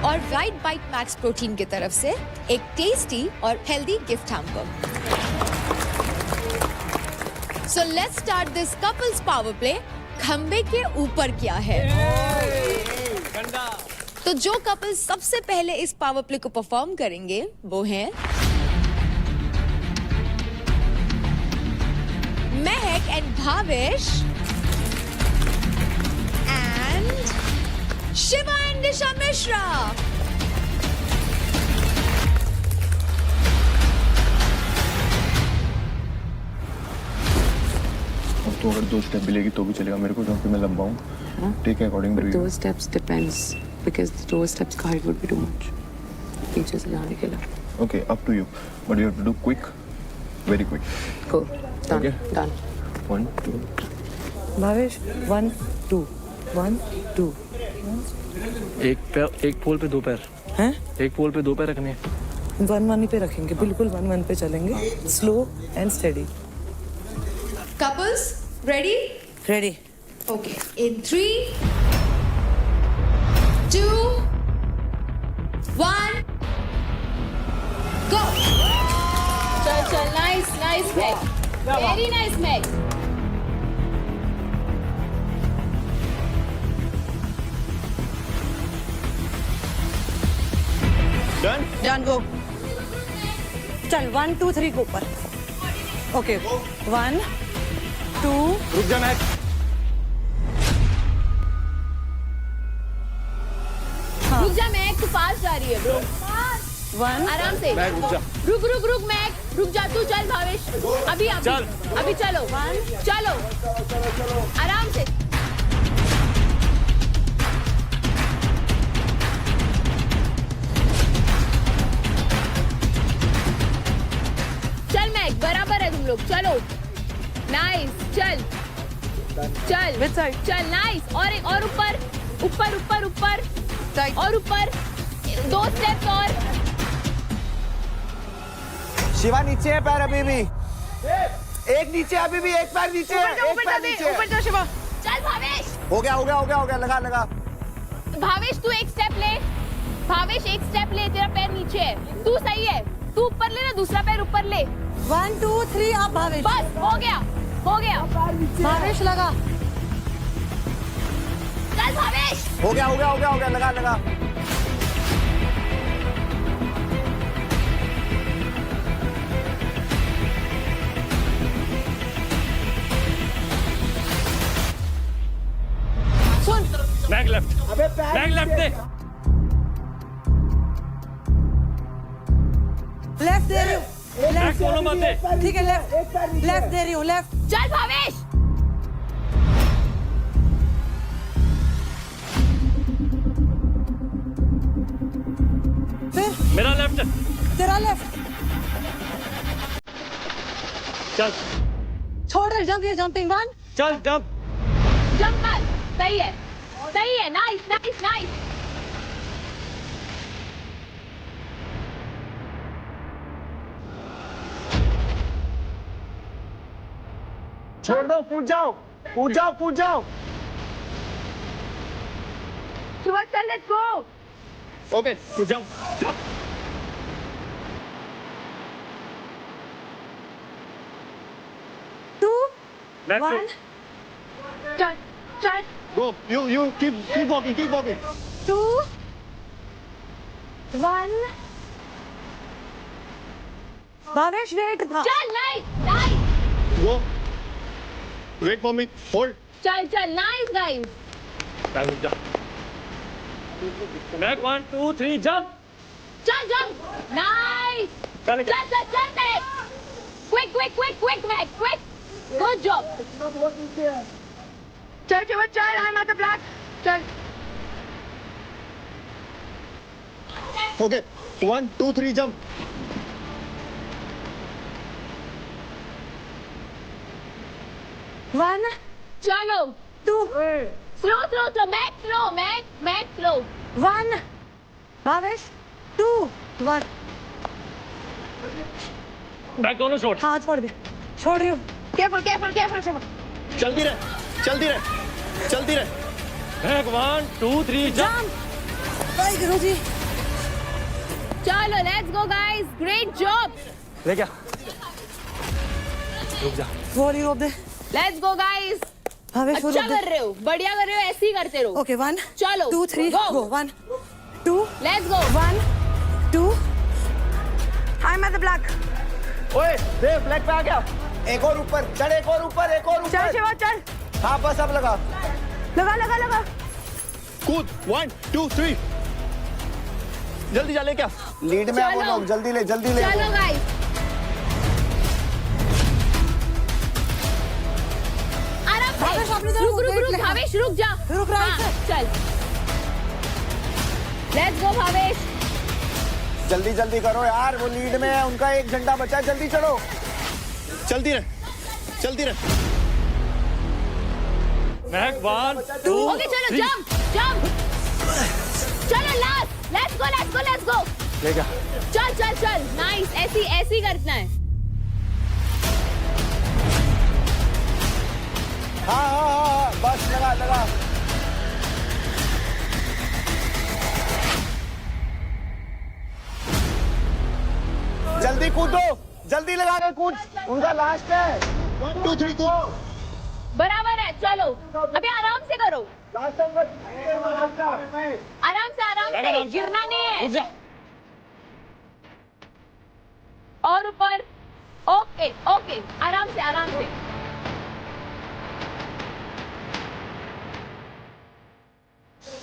और राइट बाइट मैक्स प्रोटीन की तरफ से एक टेस्टी और healthy gift hamper. So let's start this couples power play. खंबे के ऊपर क्या है? तो जो कपल सबसे पहले इस पावर प्ले को परफॉर्म करेंगे वो हैं Mehak and Bhavesh and Shiva and Disha Mishra. तो अगर 2 स्टेप भी लेगी तो भी चलेगा मेरे को, क्योंकि मैं लंबा हूँ। ठीक है, according to you. 2 steps depends because 2 steps का height would be too much पीछे से जाने के लिए। Okay, up to you. But you have to do quick, very quick. Go. Done. Okay. Done. 1, 2. Bhavesh 1 2 1 2। एक पोल पे 2 पैर हैं? एक पोल पे 2 पैर रखने हैं। 1-1 पे रखेंगे, बिल्कुल 1-1 पे चलेंगे, slow and steady. Couples, ready? Ready. Okay. In 3, 2, 1, go! चल nice Meg, very nice Meg। Done go. चल 1 2 3 को ऊपर। ओके 1 2। रुक जा मैक। रुक जा मैग, तू पास जा रही है ब्रो। 1 आराम से मैग रुक जा। रुक मैग, रुक जा तू। चल भावेश, अभी चल। अभी चलो चलो आराम से। चल मैग, बराबर है तुम लोग, चलो नाइस। चल चल नाइस। और एक और ऊपर और ऊपर 2 स्टेप्स और। शिवा नीचे है पैर अभी भी, एक नीचे अभी भी, एक पैर नीचे है, एक पैर नीचे है। ऊपर जा शिवा। चल भावेश। हो गया लगा भावेश तू एक स्टेप ले, भावेश एक स्टेप ले, तेरा पैर नीचे है, तू सही है, तू ऊपर ले ना, दूसरा पैर ऊपर ले। 1 2 3 आप भावेश। बस हो गया, हो गया। भावेश लगा। चल भावेश। हो गया लगा लगा। सुन बैक लेफ्ट, बैक लेफ्ट दे। लेफ्ट दे रही हूँ, बैक दोनों मत दे। ठीक है लेफ्ट दे रही हूँ, लेफ्ट। चल भावेश। फिर मेरा लेफ्ट। तेरा लेफ्ट। चल छोड़ रहे जंप, ये जंपिंग 1। चल जंप। जंप मार, सही है, सही है, नाइस नाइस नाइस। छोड़ दो, कूद जाओ, कूद जाओ, कूद जाओ। शिवा चल, लेट्स गो। ओके, कूद जाओ। 2 Left 1 foot. चल चल। Go. You keep walking, keep walking. 2 1 Bhavesh wait. चल, nice nice. Go. Wait for me. Hold. चल चल, nice guys. Back jump. Back 1 2 3 jump. चल जंप, नाइस। चल चल चल चल Mac, quick quick quick quick Mac, quick, good job. चल शिवा चल, I am at the black. चल Okay. 1 2 3 jump. वन चलो। 2 slow slow slow, Mac slow, Mac slow. 1 Bhavesh 2 1। Back दोनों छोड़। हाथ छोड़ दे, छोड़ रही हूँ। Careful careful careful Shiva. चलती रहे, चलती रहे, चलती रहे। Back 1 2 3 jump. भाई गुरु जी। चलो let's go guys, great job. ले क्या? रुक जा। वो नहीं रोक दे। Let's go guys. भावेश वो अच्छा रोक दे। कर रहे हो, बढ़िया कर रहे हो, ऐसे ही करते रहो। ओके 1 चलो 2 3 गो 1 2 let's go. 1 2 I am at the black. ओए देव ब्लैक पे आ गया। एक और ऊपर चढ़, एक और ऊपर, एक और चल ऊपर। शिवा चल, हाँ बस अब लगा। लगा लगा लगा। कूद 1 2 3। जल्दी जा, ले क्या? लीड में है वो चलो। लोग, जल्दी ले जल्दी ले। चलो गाइस। आराम से। भावेश, अपनी तरफ रुक रुक वेट रुक, ले। भावेश रुक जा। रुक, राइट हाँ, से। चल लेट्स गो भावेश। जल्दी जल्दी करो यार, वो लीड में है, उनका 1 घंटा बचा है, जल्दी चढ़ो। चलती रहे, चलती रहे। Back 1 2 ओके चलो, जंप जंप। चलो last, let's go let's go let's go. ले क्या? चल चल चल, नाइस, ऐसी ऐसी करना है। हाँ बस लगा लगा। जल्दी कूदो, जल्दी लगा के कूद, उनका लास्ट है। 1 2 3 गो। बराबर है, चलो अभी आराम से करो, लास्ट आराम से, गिरना नहीं है। और ऊपर, ओके ओके, आराम से आराम से।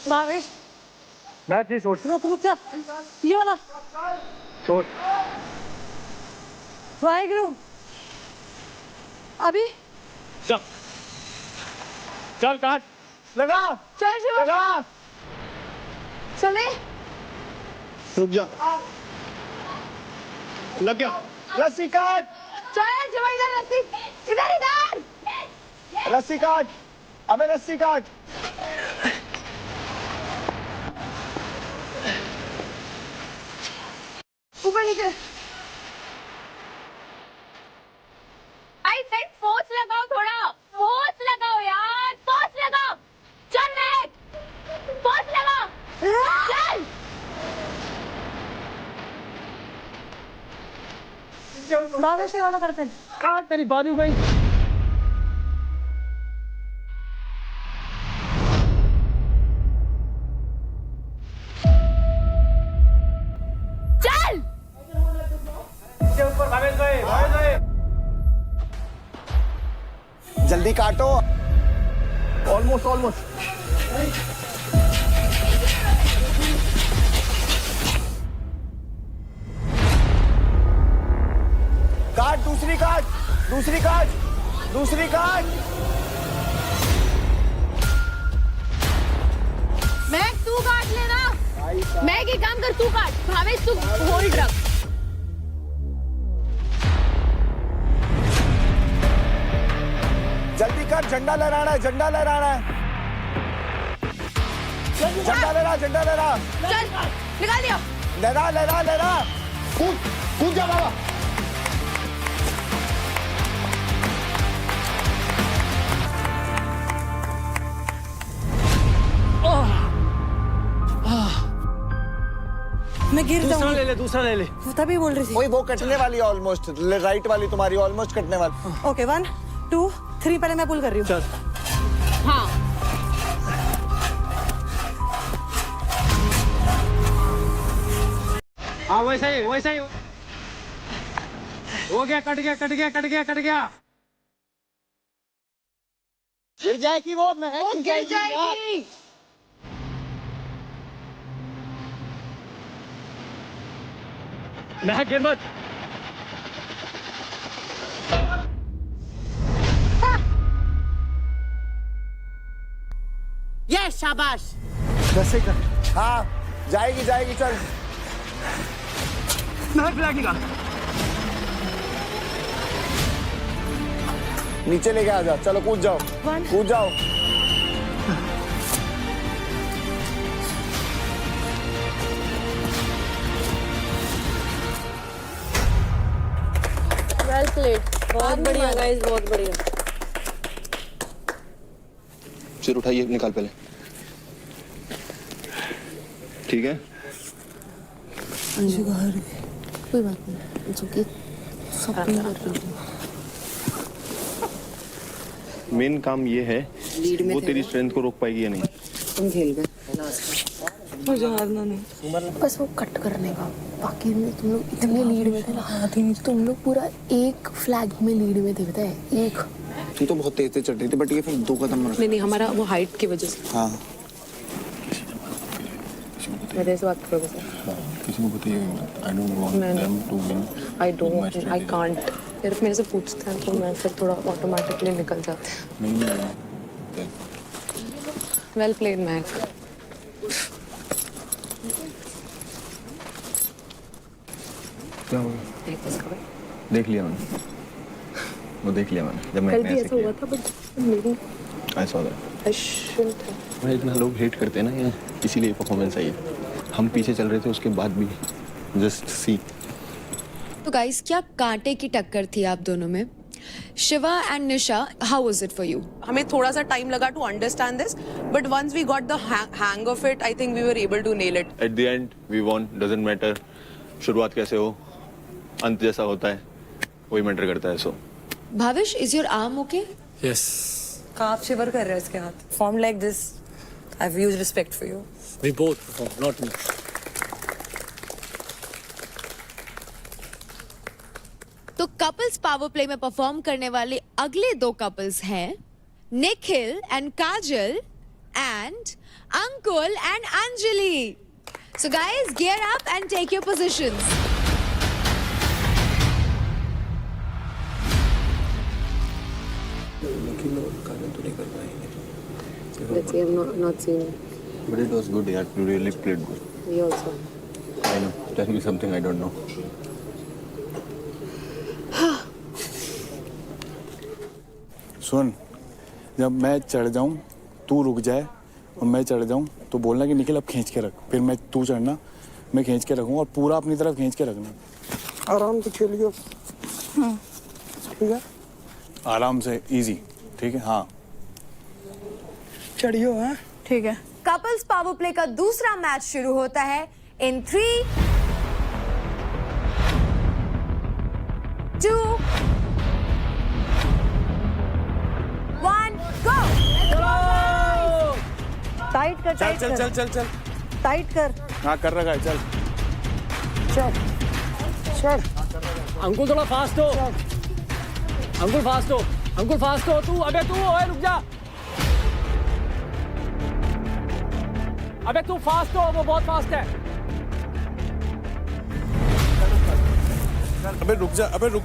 भावेश मैं जी सोच रुक जा, ये वाला सोच। वाहेगुरु। अभी चल चल काट। लगा चल शिवा, लगा। चले। रुक जा, लग गया। रस्सी काट, चल शिवा, इधर रस्सी, इधर इधर। रस्सी काट, अबे रस्सी काट। ऊपर नीचे। आई सेड फोर्स लगाओ, थोड़ा फोर्स लगाओ यार, फोर्स लगाओ। चल नेक, फोर्स लगाओ। भावेश ये वाला करते हैं। कहाँ तेरी बाजू भाई? चल इसके ऊपर भावेश भाई, भावेश भाई। जल्दी काटो। ऑलमोस्ट काट, दूसरी काट, दूसरी काट, दूसरी काट। मैं तू काट लेना। मैं एक काम कर, तू काट। भावेश तू होल्ड रख। जल्दी कर, झंडा लहराना है, झंडा लहराना है। झंडा लहरा, झंडा लहरा। चल निकाल दिया। लहरा, लहरा, लहरा। कूद, कूद जा बाबा। मैं गिर दूसरा जाऊंगी। ले ले, दूसरा ले ले। तभी बोल रही थी। वही वो कटने वाली है ऑलमोस्ट, राइट वाली तुम्हारी ऑलमोस्ट कटने वाली। ओके 1 2 3 पहले मैं पुल कर रही हूँ। चल। हाँ हाँ वैसा ही, वैसा ही। हो गया, कट गया, कट गया, कट गया, कट गया। गिर जाएगी वो, मैं गिर जाएगी। मैं गिर मत। ये शाबाश। कैसे कर? हाँ, जाएगी, जाएगी, चल। मैं फ्लैग निकाल। नीचे लेके आ जा, चलो कूद जाओ, कूद जाओ। वेल प्लेड, बहुत बढ़िया गाइस, बहुत बढ़िया। सिर उठाइए, निकाल पहले। ठीक है। कोई बात नहीं, इट्स ओके। सब कर रही हूँ। मेन काम ये है वो तेरी स्ट्रेंथ को रोक पाएगी या नहीं। तुम खेल गए मुझे हारना नहीं, बस वो कट करने का। बाकी में तुम लोग इतने लीड में थे ना, तुम लोग पूरा एक फ्लैग में लीड में थे, पता है? एक तू तो बहुत तेज चढ़ रही थी, बट ये फिर 2 कदम। नहीं, हमारा वो हाइट की वजह से। हाँ, मेरे से बात करोगे सर? किसी को बताइए। I don't want them to win. I can't. फिर मेरे से पूछते हैं तो मैं फिर थोड़ा ऑटोमेटिकली निकल जाते हैं। नहीं। Well played Mac. क्या हो गया? देख लिया मैंने, वो देख लिया मैंने जब मैं कल भी ऐसा हुआ था, बट मेरी I saw that. मैं इतना लोग हेट करते हैं ना, ये इसीलिए परफॉर्मेंस आई है। हम पीछे चल रहे थे उसके बाद भी। Just see. तो गाइस, क्या कांटे की टक्कर थी आप दोनों में। Shiva and Nisha, how was it for you? हमें थोड़ा सा टाइम लगा to understand this, but once we got the hang of it, I think we were able to nail it. At the end we won, doesn't matter शुरुआत कैसे हो, अंत जैसा होता है वही मैटर करता है। So Bhavesh, is your arm okay? Yes. काफ शिवर कर रहे हैं इसके हाथ। Form like this, I have huge respect for you. We both, not me. तो कपल्स पावर प्ले में परफॉर्म करने वाले अगले 2 कपल्स हैं Nikhil and Kajal and Ankul and Anjali. So guys, gear up and take your positions. Let's see, I'm not seeing. But it was good, yaar. You really played good. We also. I know. Tell me something I don't know. सुन, जब मैं चढ़ जाऊं तू रुक जाए और मैं चढ़ जाऊं तो बोलना कि निखिल अब खींच के रख, फिर मैं तू चढ़ना, मैं खींच के रखूं और पूरा अपनी तरफ खींच के रखना। आराम से खेलियो। ठीक है, आराम से, इजी। ठीक है, हाँ चढ़ियो। हाँ ठीक है। कपल्स पावर प्ले का दूसरा मैच शुरू होता है इन 3 टाइट चल कर चल चल चल टाइट कर हाँ कर रखा है चल चल चल अंकुल थोड़ा फास्ट हो, अंकुल फास्ट हो, अंकुल फास्ट हो। तू अबे तू ओए रुक जा, अबे तू फास्ट हो, वो बहुत फास्ट है। अबे रुक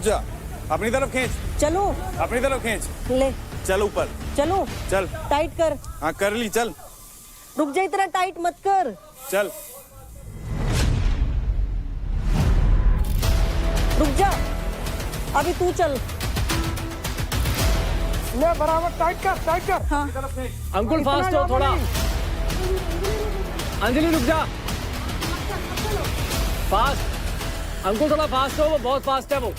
जा अपनी तरफ खींच, चलो अपनी तरफ खींच, ले चल ऊपर चलो चल, टाइट कर, हाँ कर ली चल, रुक जा इतना टाइट मत कर, चल रुक जा अभी तू चल, ले बराबर टाइट कर हाँ अंकुल फास्ट हो थोड़ा, अंजलि रुक जा, फास्ट, अंकुल थोड़ा फास्ट हो, वो बहुत फास्ट है वो।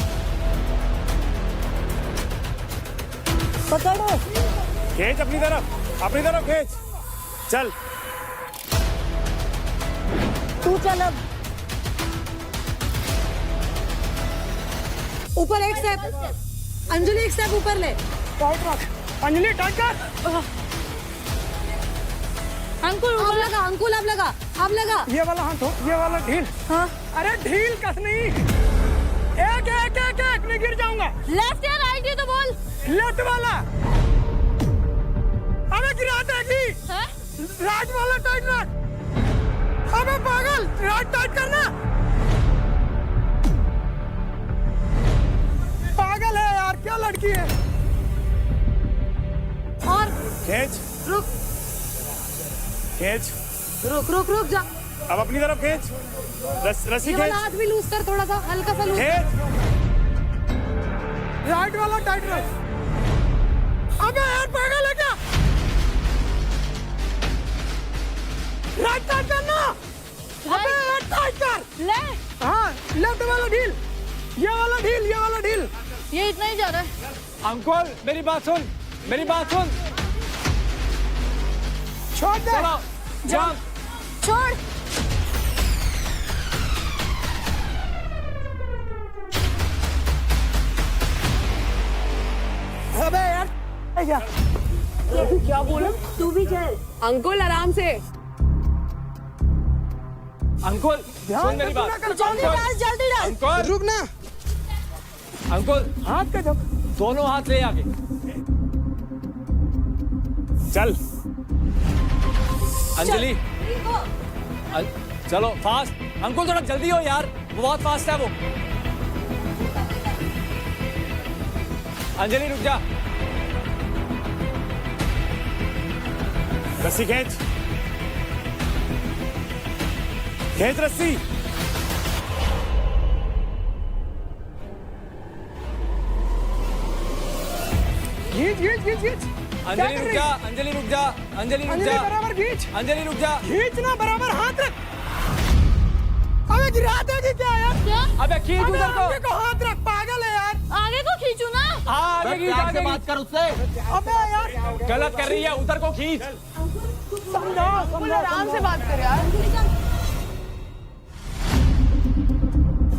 पकड़ो खींच अपनी तरफ खींच, चल तू चल अब ऊपर एक स्टेप, अंजलि एक स्टेप ऊपर ले, टाइट रख अंजलि टाइट कर अंकुल अब लगा, अंकुल अब लगा ये वाला हाथ हो, ये वाला ढील हाँ अरे ढील कस नहीं एक एक एक एक मैं गिर जाऊंगा लेफ्ट या राइट ये तो बोल। लेफ्ट वाला अबे गिराता है कि राइट वाला टाइट रख अबे पागल राइट टाइट करना पागल है यार क्या लड़की है और खींच रुक खींच, रुक जा, अब अपनी तरफ खींच, रस्सी ये खींच, वाला हाथ भी लूज कर, थोड़ा सा हल्का सा लूज कर, खींच, राइट वाला टाइट रख अबे यार पागल है क्या राइट टाइट करना अबे यार टाइट कर ले हाँ लेफ्ट वाला ढील ये वाला ढील ये इतना ही जा रहा है। अंकुल मेरी बात सुन, छोड़ दे चलो जंप, छोड़ अबे यार क्या क्या बोला? तू भी चल, अंकुल आराम से। अंकुल सुन मेरी बात, जल्दी डाल अंकुल रुक ना अंकुल हाथ का जब दोनों हाथ ले आगे, चल अंजलि चलो फास्ट, अंकुल थोड़ा जल्दी हो यार, वो बहुत फास्ट है वो। अंजलि रुक जा, रस्सी खींच रस्सी, खींच अंजलि रुक जा, अंजलि रुक जा, अंजलि रुक जा, बराबर खींच अंजलि रुक जा, खींचना बराबर हाथ रख अबे गिराता है क्या यार क्या? अबे खींच अबे उधर आगे को हाथ रख पागल है यार आगे को खींचू ना। हाँ आगे खींच, आगे बात कर उससे, अबे यार गलत कर रही है, उधर को खींच, समझाओ आराम से बात कर यार।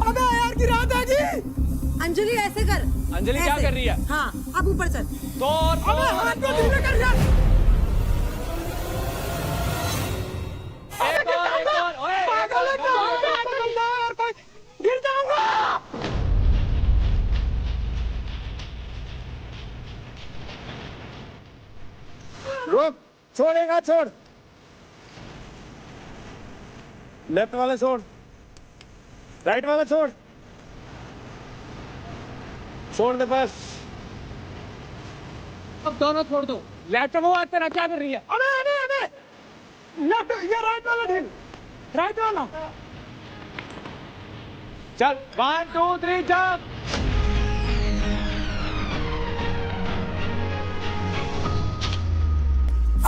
अबे यार गिराता है जी अंजलि ऐसे कर, अंजलि क्या कर रही है? हाँ अब ऊपर चल, अबे हाथ को धीरे कर यार एक और, ओए, पागल है क्या यार कोई गिर जाऊंगा रुक, छोड़ेगा छोड़, लेफ्ट वाला छोड़, राइट वाला छोड़ दे बस, अब दोनों छोड़ दो, लेफ्ट वो हाथ तेरा क्या कर रही है? अबे लेफ्ट ये राइट वाला ढील राइट वाला चल 1 2 3 जंप,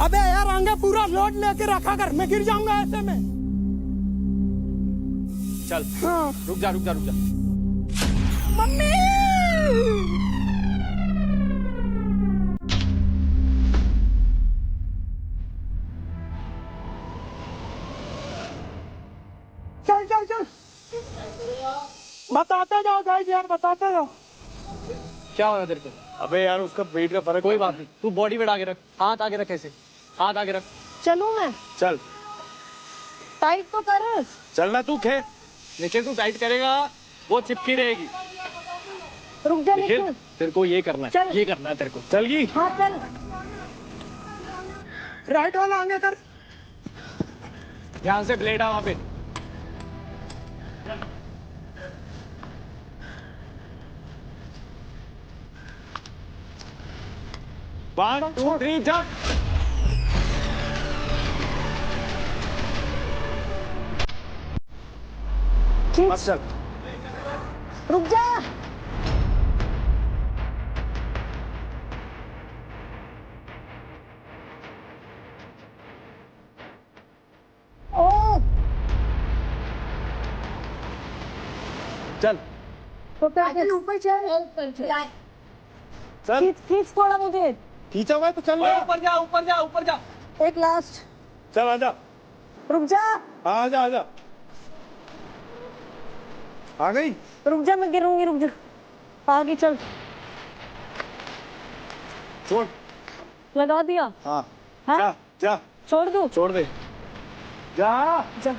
अबे यार आगे पूरा लोड लेके रखा कर मैं गिर जाऊंगा ऐसे में चल हाँ रुक जा, मम्मी चल बताते जाओ गाइस यार बताते जाओ क्या होगा तेरे को? अबे यार उसका वेट का फर्क, कोई बात नहीं, तू बॉडी वेट आगे रख, हाथ आगे रख, ऐसे हाथ आगे रख, चलूं मैं? चल टाइट तो कर। चलना तू खे निखिल, तू टाइट करेगा वो चिपकी रहेगी। रुक जा निखिल, निखिल। तेरे को ये करना है, ये करना है तेरे को। चल गई। हाँ चल। राइट वाला आगे कर। ध्यान से ब्लेड आ वहां पे। One two three jump. बस चल। रुक जा। ओ चल तो पैर ऊपर चल। चल खींच खींच थोड़ा मुझे। खींचा हुआ है तो चल। ऊपर जा ऊपर जा ऊपर जा। एक लास्ट। चल आजा। रुक जा। आजा आजा। आ गई। रुक जा, मैं गिरूंगी। रुक जा। आगे चल। छोड़। लगा दिया। हाँ हाँ? जा जा। छोड़ दूं? छोड़ दे। जा जा।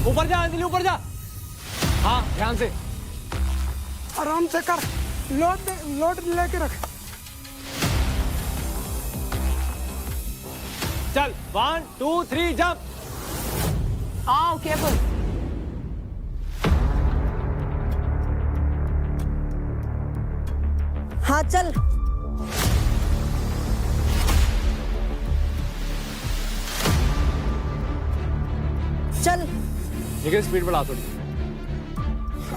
ऊपर जा अंजलि, ऊपर जा। हाँ ध्यान से। आराम से कर। लोड लेके रख। चल 1 2 3 जंप। आओ केयरफुल। हाँ चल। चल। निकल, स्पीड बढ़ा थोड़ी।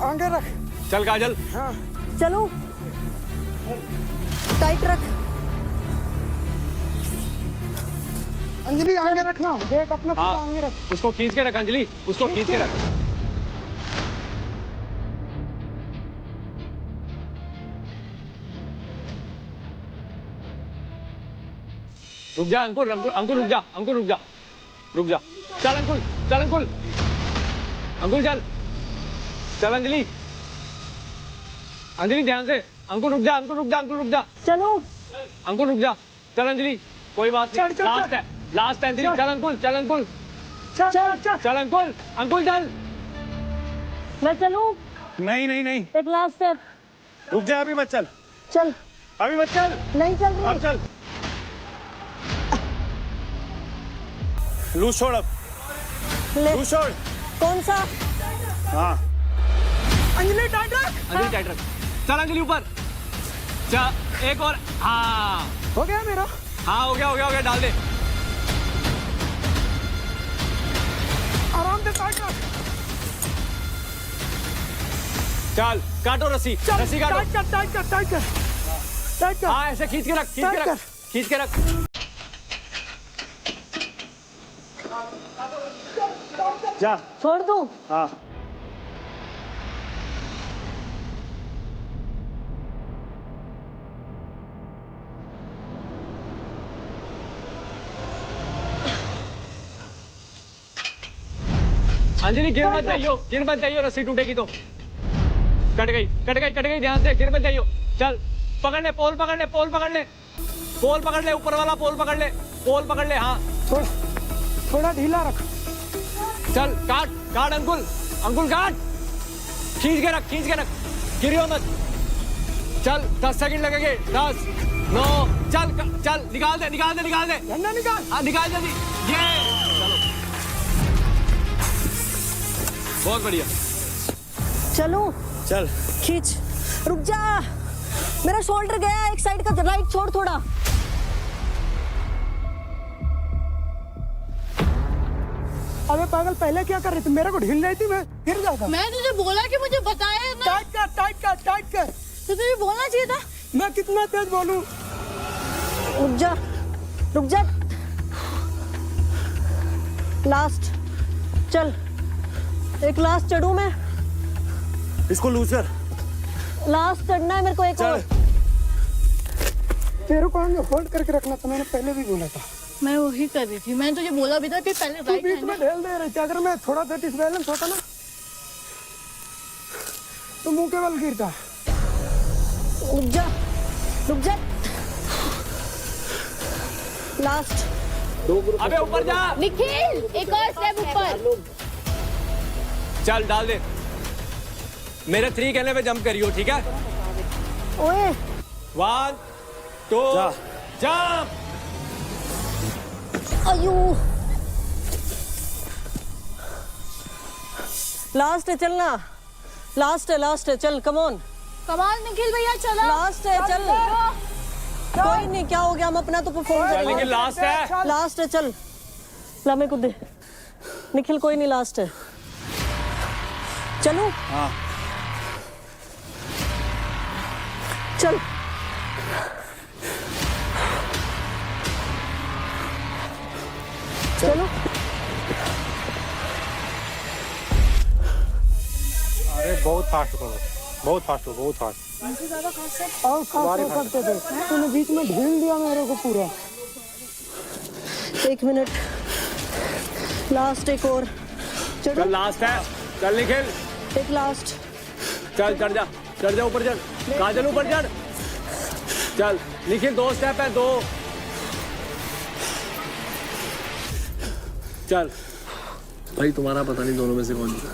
आगे रख। चल काजल। हाँ चलो। टाइट रख। अंजलि आगे रखना। देख अपना पूरा हाँ आगे रख। उसको खींच के रख अंजलि, उसको खींच के रख। रुक जा अंकुर, अंकुर रुक जा, अंकुर रुक जा, रुक जा। चल अंकुर, चल अंकुर, अंकुर चल। चल अंजलि, अंजलि ध्यान से। अंकुर रुक जा, अंकुर रुक जा, अंकुर रुक जा। चलो। अंकुर रुक जा। चल अंजलि, कोई बात नहीं। लास्ट है, लास्ट है अंजलि। चल अंकुर, चल अंकुर, चल अंकुर, अंकुर चल। मैं चलूं? नहीं नहीं नहीं, एक लास्ट स्टेप। रुक जा, अभी मत चल। चल। अभी मत चल। नहीं चल रही। अब चल। लूज छोड़ अब। ले। लूज छोड़। कौन सा? हाँ अंजलि टाइट रख। अंजलि टाइट रख। चल अंजलि ऊपर। चल एक और। हाँ हो गया मेरा। हाँ हो गया, हो गया, हो गया। डाल दे। आराम से टाइट रख। चल काटो रस्सी, रस्सी काटो। टाइट कर, टाइट कर, टाइट कर, टाइट कर। हाँ ऐसे खींच के रख, खींच के टाइट रख, कर। खींच के रख। जा। छोड़ दूं? हाँ अंजलि गिर मत जाइयो, गिर मत जाइयो, रस्सी टूटेगी तो। कट गई, कट गई, कट गई। ध्यान से, गिर मत जाइयो। चल पकड़ ले, पोल पकड़ ले, पोल पकड़ ले, पोल पकड़ ले, ऊपर वाला पोल पकड़ ले, पोल पकड़ ले। हाँ थोड़ा ढीला रख। चल काट, काट अंकुल, अंकुल काट। खींच के रख, खींच के रख, गिरियो मत। चल 10 सेकंड लगेंगे। 10 9 चल चल, निकाल दे, निकाल दे, निकाल दे। झंडा निकाल। हाँ निकाल जल्दी। ये चलो, बहुत बढ़िया। चलो। चल खींच। रुक जा, मेरा शोल्डर गया एक साइड का। राइट छोड़ थोड़ा। अबे पागल, पहले क्या कर रही थी? मेरे को ढील रही थी, मैं गिर जाता। मैं तुझे बोला कि मुझे बताया ना। टाइट कर, टाइट कर, टाइट कर। तो तुझे बोलना चाहिए था। मैं कितना तेज बोलूं? रुक जा, रुक जा। लास्ट। चल एक लास्ट चढ़ूं मैं। इसको लूज कर। लास्ट चढ़ना है मेरे को। एक और। तेरे को आगे होल्ड करके रखना था, मैंने पहले भी बोला था। मैं वही कर रही थी, मैंने तुझे बोला भी था कि पहले तू बीच में ढेल दे रही थी। अगर मैं थोड़ा सा डिसबैलेंस होता ना तो मुंह के बल गिरता। रुक जा, रुक जा। लास्ट। अबे ऊपर जा। निखिल एक और स्टेप ऊपर। चल डाल दे। मेरे 3 कहने पे जंप करियो, ठीक है? ओए 1 2 जंप। अयो लास्ट है, चलना। लास्ट है, चल कम ऑन। कमाल निखिल भैया चलो। लास्ट है, चल। कोई नहीं, क्या हो गया, हम अपना तो परफॉर्म करेंगे। लेकिन लास्ट है। लास्ट है, चल। ला मेरे को दे। निखिल कोई नहीं, लास्ट है। चलो। हाँ चल। चलो। अरे बहुत फास्ट हो, बहुत फास्ट हो, बहुत फास्ट। और फास्ट हो सकते थे, तूने बीच में ढील दिया मेरे को पूरा। 1 मिनट। लास्ट एक और। चल लास्ट है, चल निखिल। एक लास्ट। चल चढ़ जा ऊपर चढ़। काजल ऊपर चढ़। चल निखिल 2 स्टेप है, 2। चल भाई, तुम्हारा पता नहीं दोनों में से कौन जीता।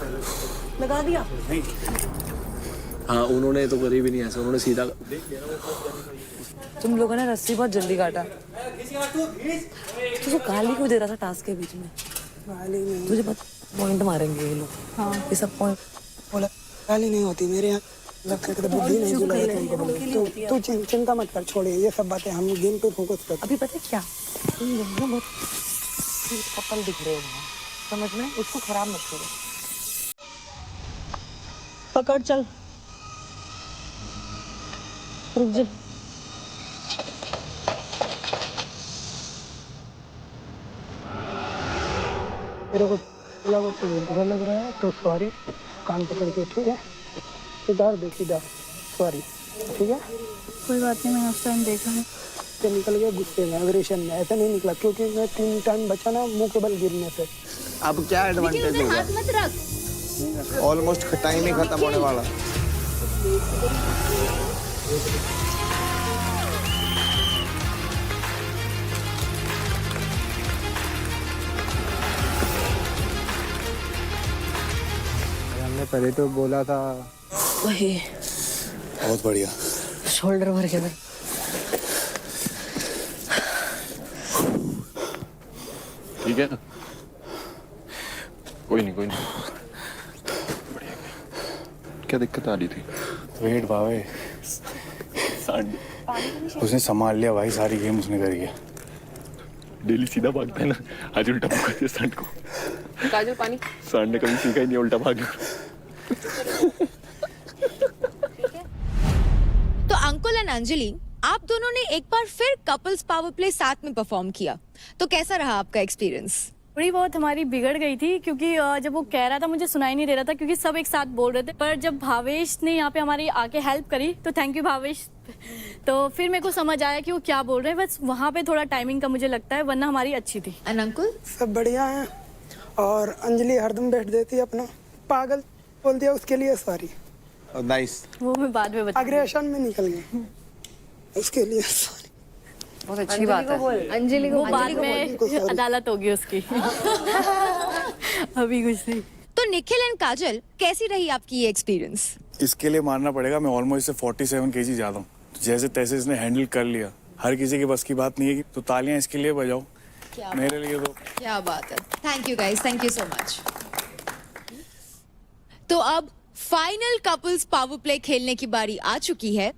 लगा दिया। हाँ उन्होंने तो करी भी नहीं ऐसा, उन्होंने सीधा। तुम लोगों ने रस्सी बहुत जल्दी काटा। तुझे गाली क्यों दे रहा था टास्क के बीच में? गाली नहीं, तुझे पॉइंट मारेंगे ये लोग। हाँ ये सब पॉइंट। बोला गाली नहीं होती मेरे यहाँ। लगता है बुद्धि नहीं चुला। तू चिंता मत कर, छोड़िए ये सब बातें, हम गेम पे फोकस कर। अभी पता है क्या, तुम लोग ना बहुत कपल दिख रहे हो, समझ में? उसको खराब मत करो। पकड़, चल। रुक जा। मेरे को बुरा लग रहा है तो सॉरी, कान पकड़ के, ठीक है? इधर देख, इधर सॉरी, ठीक है? कोई बात नहीं, मैंने उस टाइम देखा नहीं। तो निकल गया गुस्से में, एग्रेशन में। ऐसा नहीं निकला क्योंकि मैं 3 टाइम बचा ना मुंह के बल गिरने से। अब क्या एडवांटेज होगा? हाथ मत रख। ऑलमोस्ट टाइम ही खत्म होने वाला। हमने पहले तो बोला था। वही बहुत बढ़िया। शोल्डर भर के। ठीक है ना? कोई नहीं बढ़िया। क्या दिक्कत आ रही थी? वेट भावे, उसने संभाल लिया भाई, सारी गेम उसने कर गया। डेली सीधा भागता है ना, आज उल्टा भागते सांड को। काजल पानी। सांड ने कभी सीखा ही नहीं उल्टा भागना। तो अंकुल एंड अंजलि, आप दोनों ने एक बार फिर कपल्स पावर प्ले साथ में परफॉर्म किया, तो कैसा रहा आपका एक्सपीरियंस? थोड़ी बहुत हमारी बिगड़ गई थी क्योंकि जब वो कह रहा था मुझे सुनाई नहीं दे रहा था क्योंकि सब एक साथ बोल रहे थे, पर जब भावेश ने यहाँ पे हमारी आके हेल्प करी तो थैंक यू भावेश। तो फिर मेरे को समझ आया कि वो क्या बोल रहे हैं, बस वहाँ पे थोड़ा टाइमिंग का मुझे लगता है, वरना हमारी अच्छी थी। एंड अंकुल? सब बढ़िया है। और अंजलि हरदम बैठ देती है अपना, पागल बोल दिया उसके लिए सॉरी। नाइस। वो मैं बाद में बता। अग्रेशन में निकल गए, उसके लिए सॉरी। बहुत अच्छी बात है। अंजलि को वो बाद में अदालत होगी उसकी। अभी कुछ नहीं। तो निखिल एंड काजल, कैसी रही आपकी ये एक्सपीरियंस? इसके लिए मानना पड़ेगा, मैं ऑलमोस्ट से 47 kg ज्यादा हूँ। जैसे तैसे इसने हैंडल कर लिया। हर किसी के बस की बात नहीं है, तो तालियां इसके लिए बजाओ। मेरे लिए तो क्या बात है। Thank you guys, thank you so much. तो अब फाइनल कपल्स पावर प्ले खेलने की बारी आ चुकी है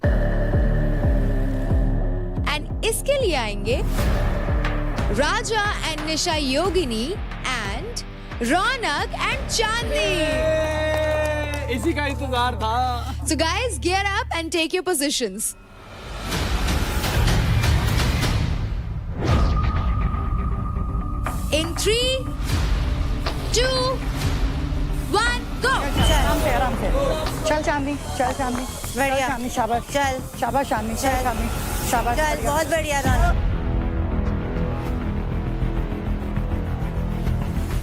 एंड इसके लिए आएंगे Raja and Nisha Yogini and Raunak and Chandni. इसी का इंतजार था। So guys, gear up and take your positions. In 3, 2, 1, go! आराम से। चल चांदनी, चल चांदनी। बढ़िया। चांदनी शाबाश। चल। शाबाश चांदनी, चल चांदनी। शाबाश। चल, बहुत बढ़िया रहा।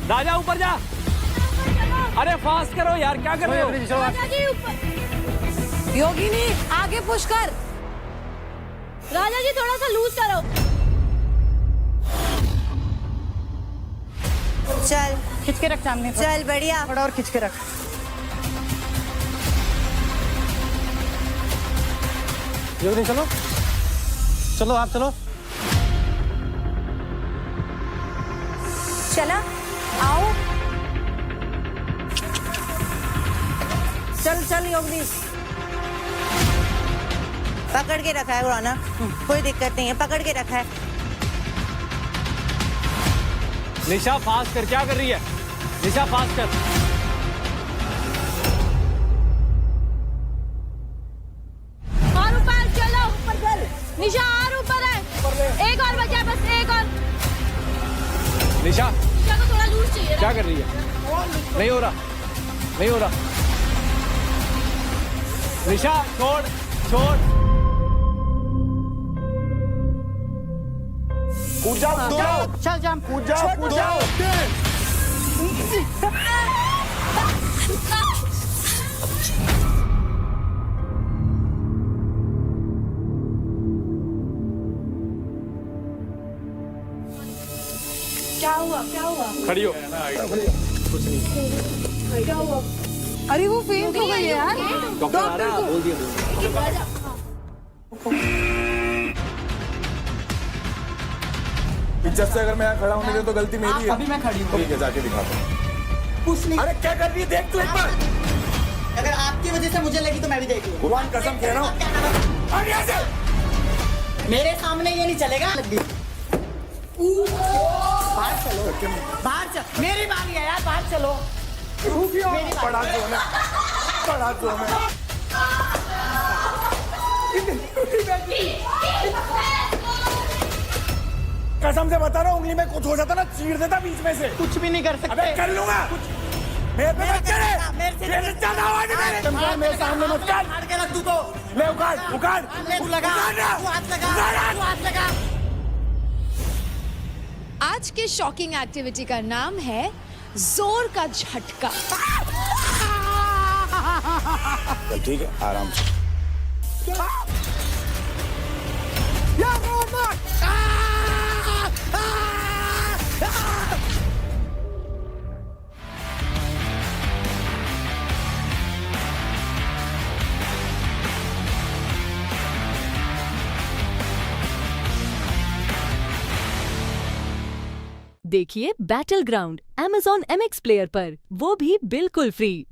राजा ऊपर जा। अरे फास्ट करो यार, क्या कर रहे हो? योगिनी आगे पुश कर। राजा जी थोड़ा सा लूज करो। चल खिंच के रख सामने, चल बढ़िया। थोड़ा और खिंच के रख। योगिनी चलो, चलो आप चलो। चला आओ, चल चल योगिनी। पकड़ के रखा है रौनक, कोई दिक्कत नहीं है, पकड़ के रखा है। निशा फास्ट कर, क्या कर रही है? निशा फास्ट कर। और ऊपर चलो, ऊपर चल। निशा और ऊपर है, एक और बचा है, बस एक और। निशा निशा को थोड़ा लूज चाहिए। क्या कर रही है? नहीं हो रहा, नहीं हो रहा। निशा छोड़, छोड़। कूद जाओ, कूद जाओ, चल जा, कूद जाओ, कूद जाओ। क्या हुआ, क्या हुआ? खड़ी हो। कुछ नहीं। क्या हुआ? अरे वो फेंट हो गई है यार। डॉक्टर आ रहा है, बोल दिया। इज्जत से अगर मैं यहाँ खड़ा हूँ नहीं तो गलती मेरी है। अभी मैं खड़ी हूँ। ठीक है, जाके दिखाता हूँ। कुछ नहीं। अरे क्या कर रही है, देख तू एक बार। अगर आपकी वजह से मुझे लगी तो मैं भी देखी। भगवान कसम कह रहा हूँ। आगे यहाँ से। मेरे सामने ये नहीं चलेगा। बाहर चलो, बाहर चल। मेरी बारी है यार, बाहर चलो। बड़ा जो है, बड़ा जो है। कसम से बता रहा हूँ, उंगली में कुछ हो जाता ना, चीर देता बीच में से। कुछ भी नहीं कर सकते। अबे कर लूंगा। मेरे पे मत चढ़े। मेरे से ज्यादा आवाज है मेरे सामने मत कर। फाड़ के रख दूं तो। ले उखाड़, उखाड़। तू लगा, तू हाथ लगा, तू हाथ लगा। आज के शॉकिंग एक्टिविटी का नाम है जोर का झटका। चल ठीक है, आराम से। देखिए battle ground Amazon MX player पर, वो भी बिल्कुल फ्री।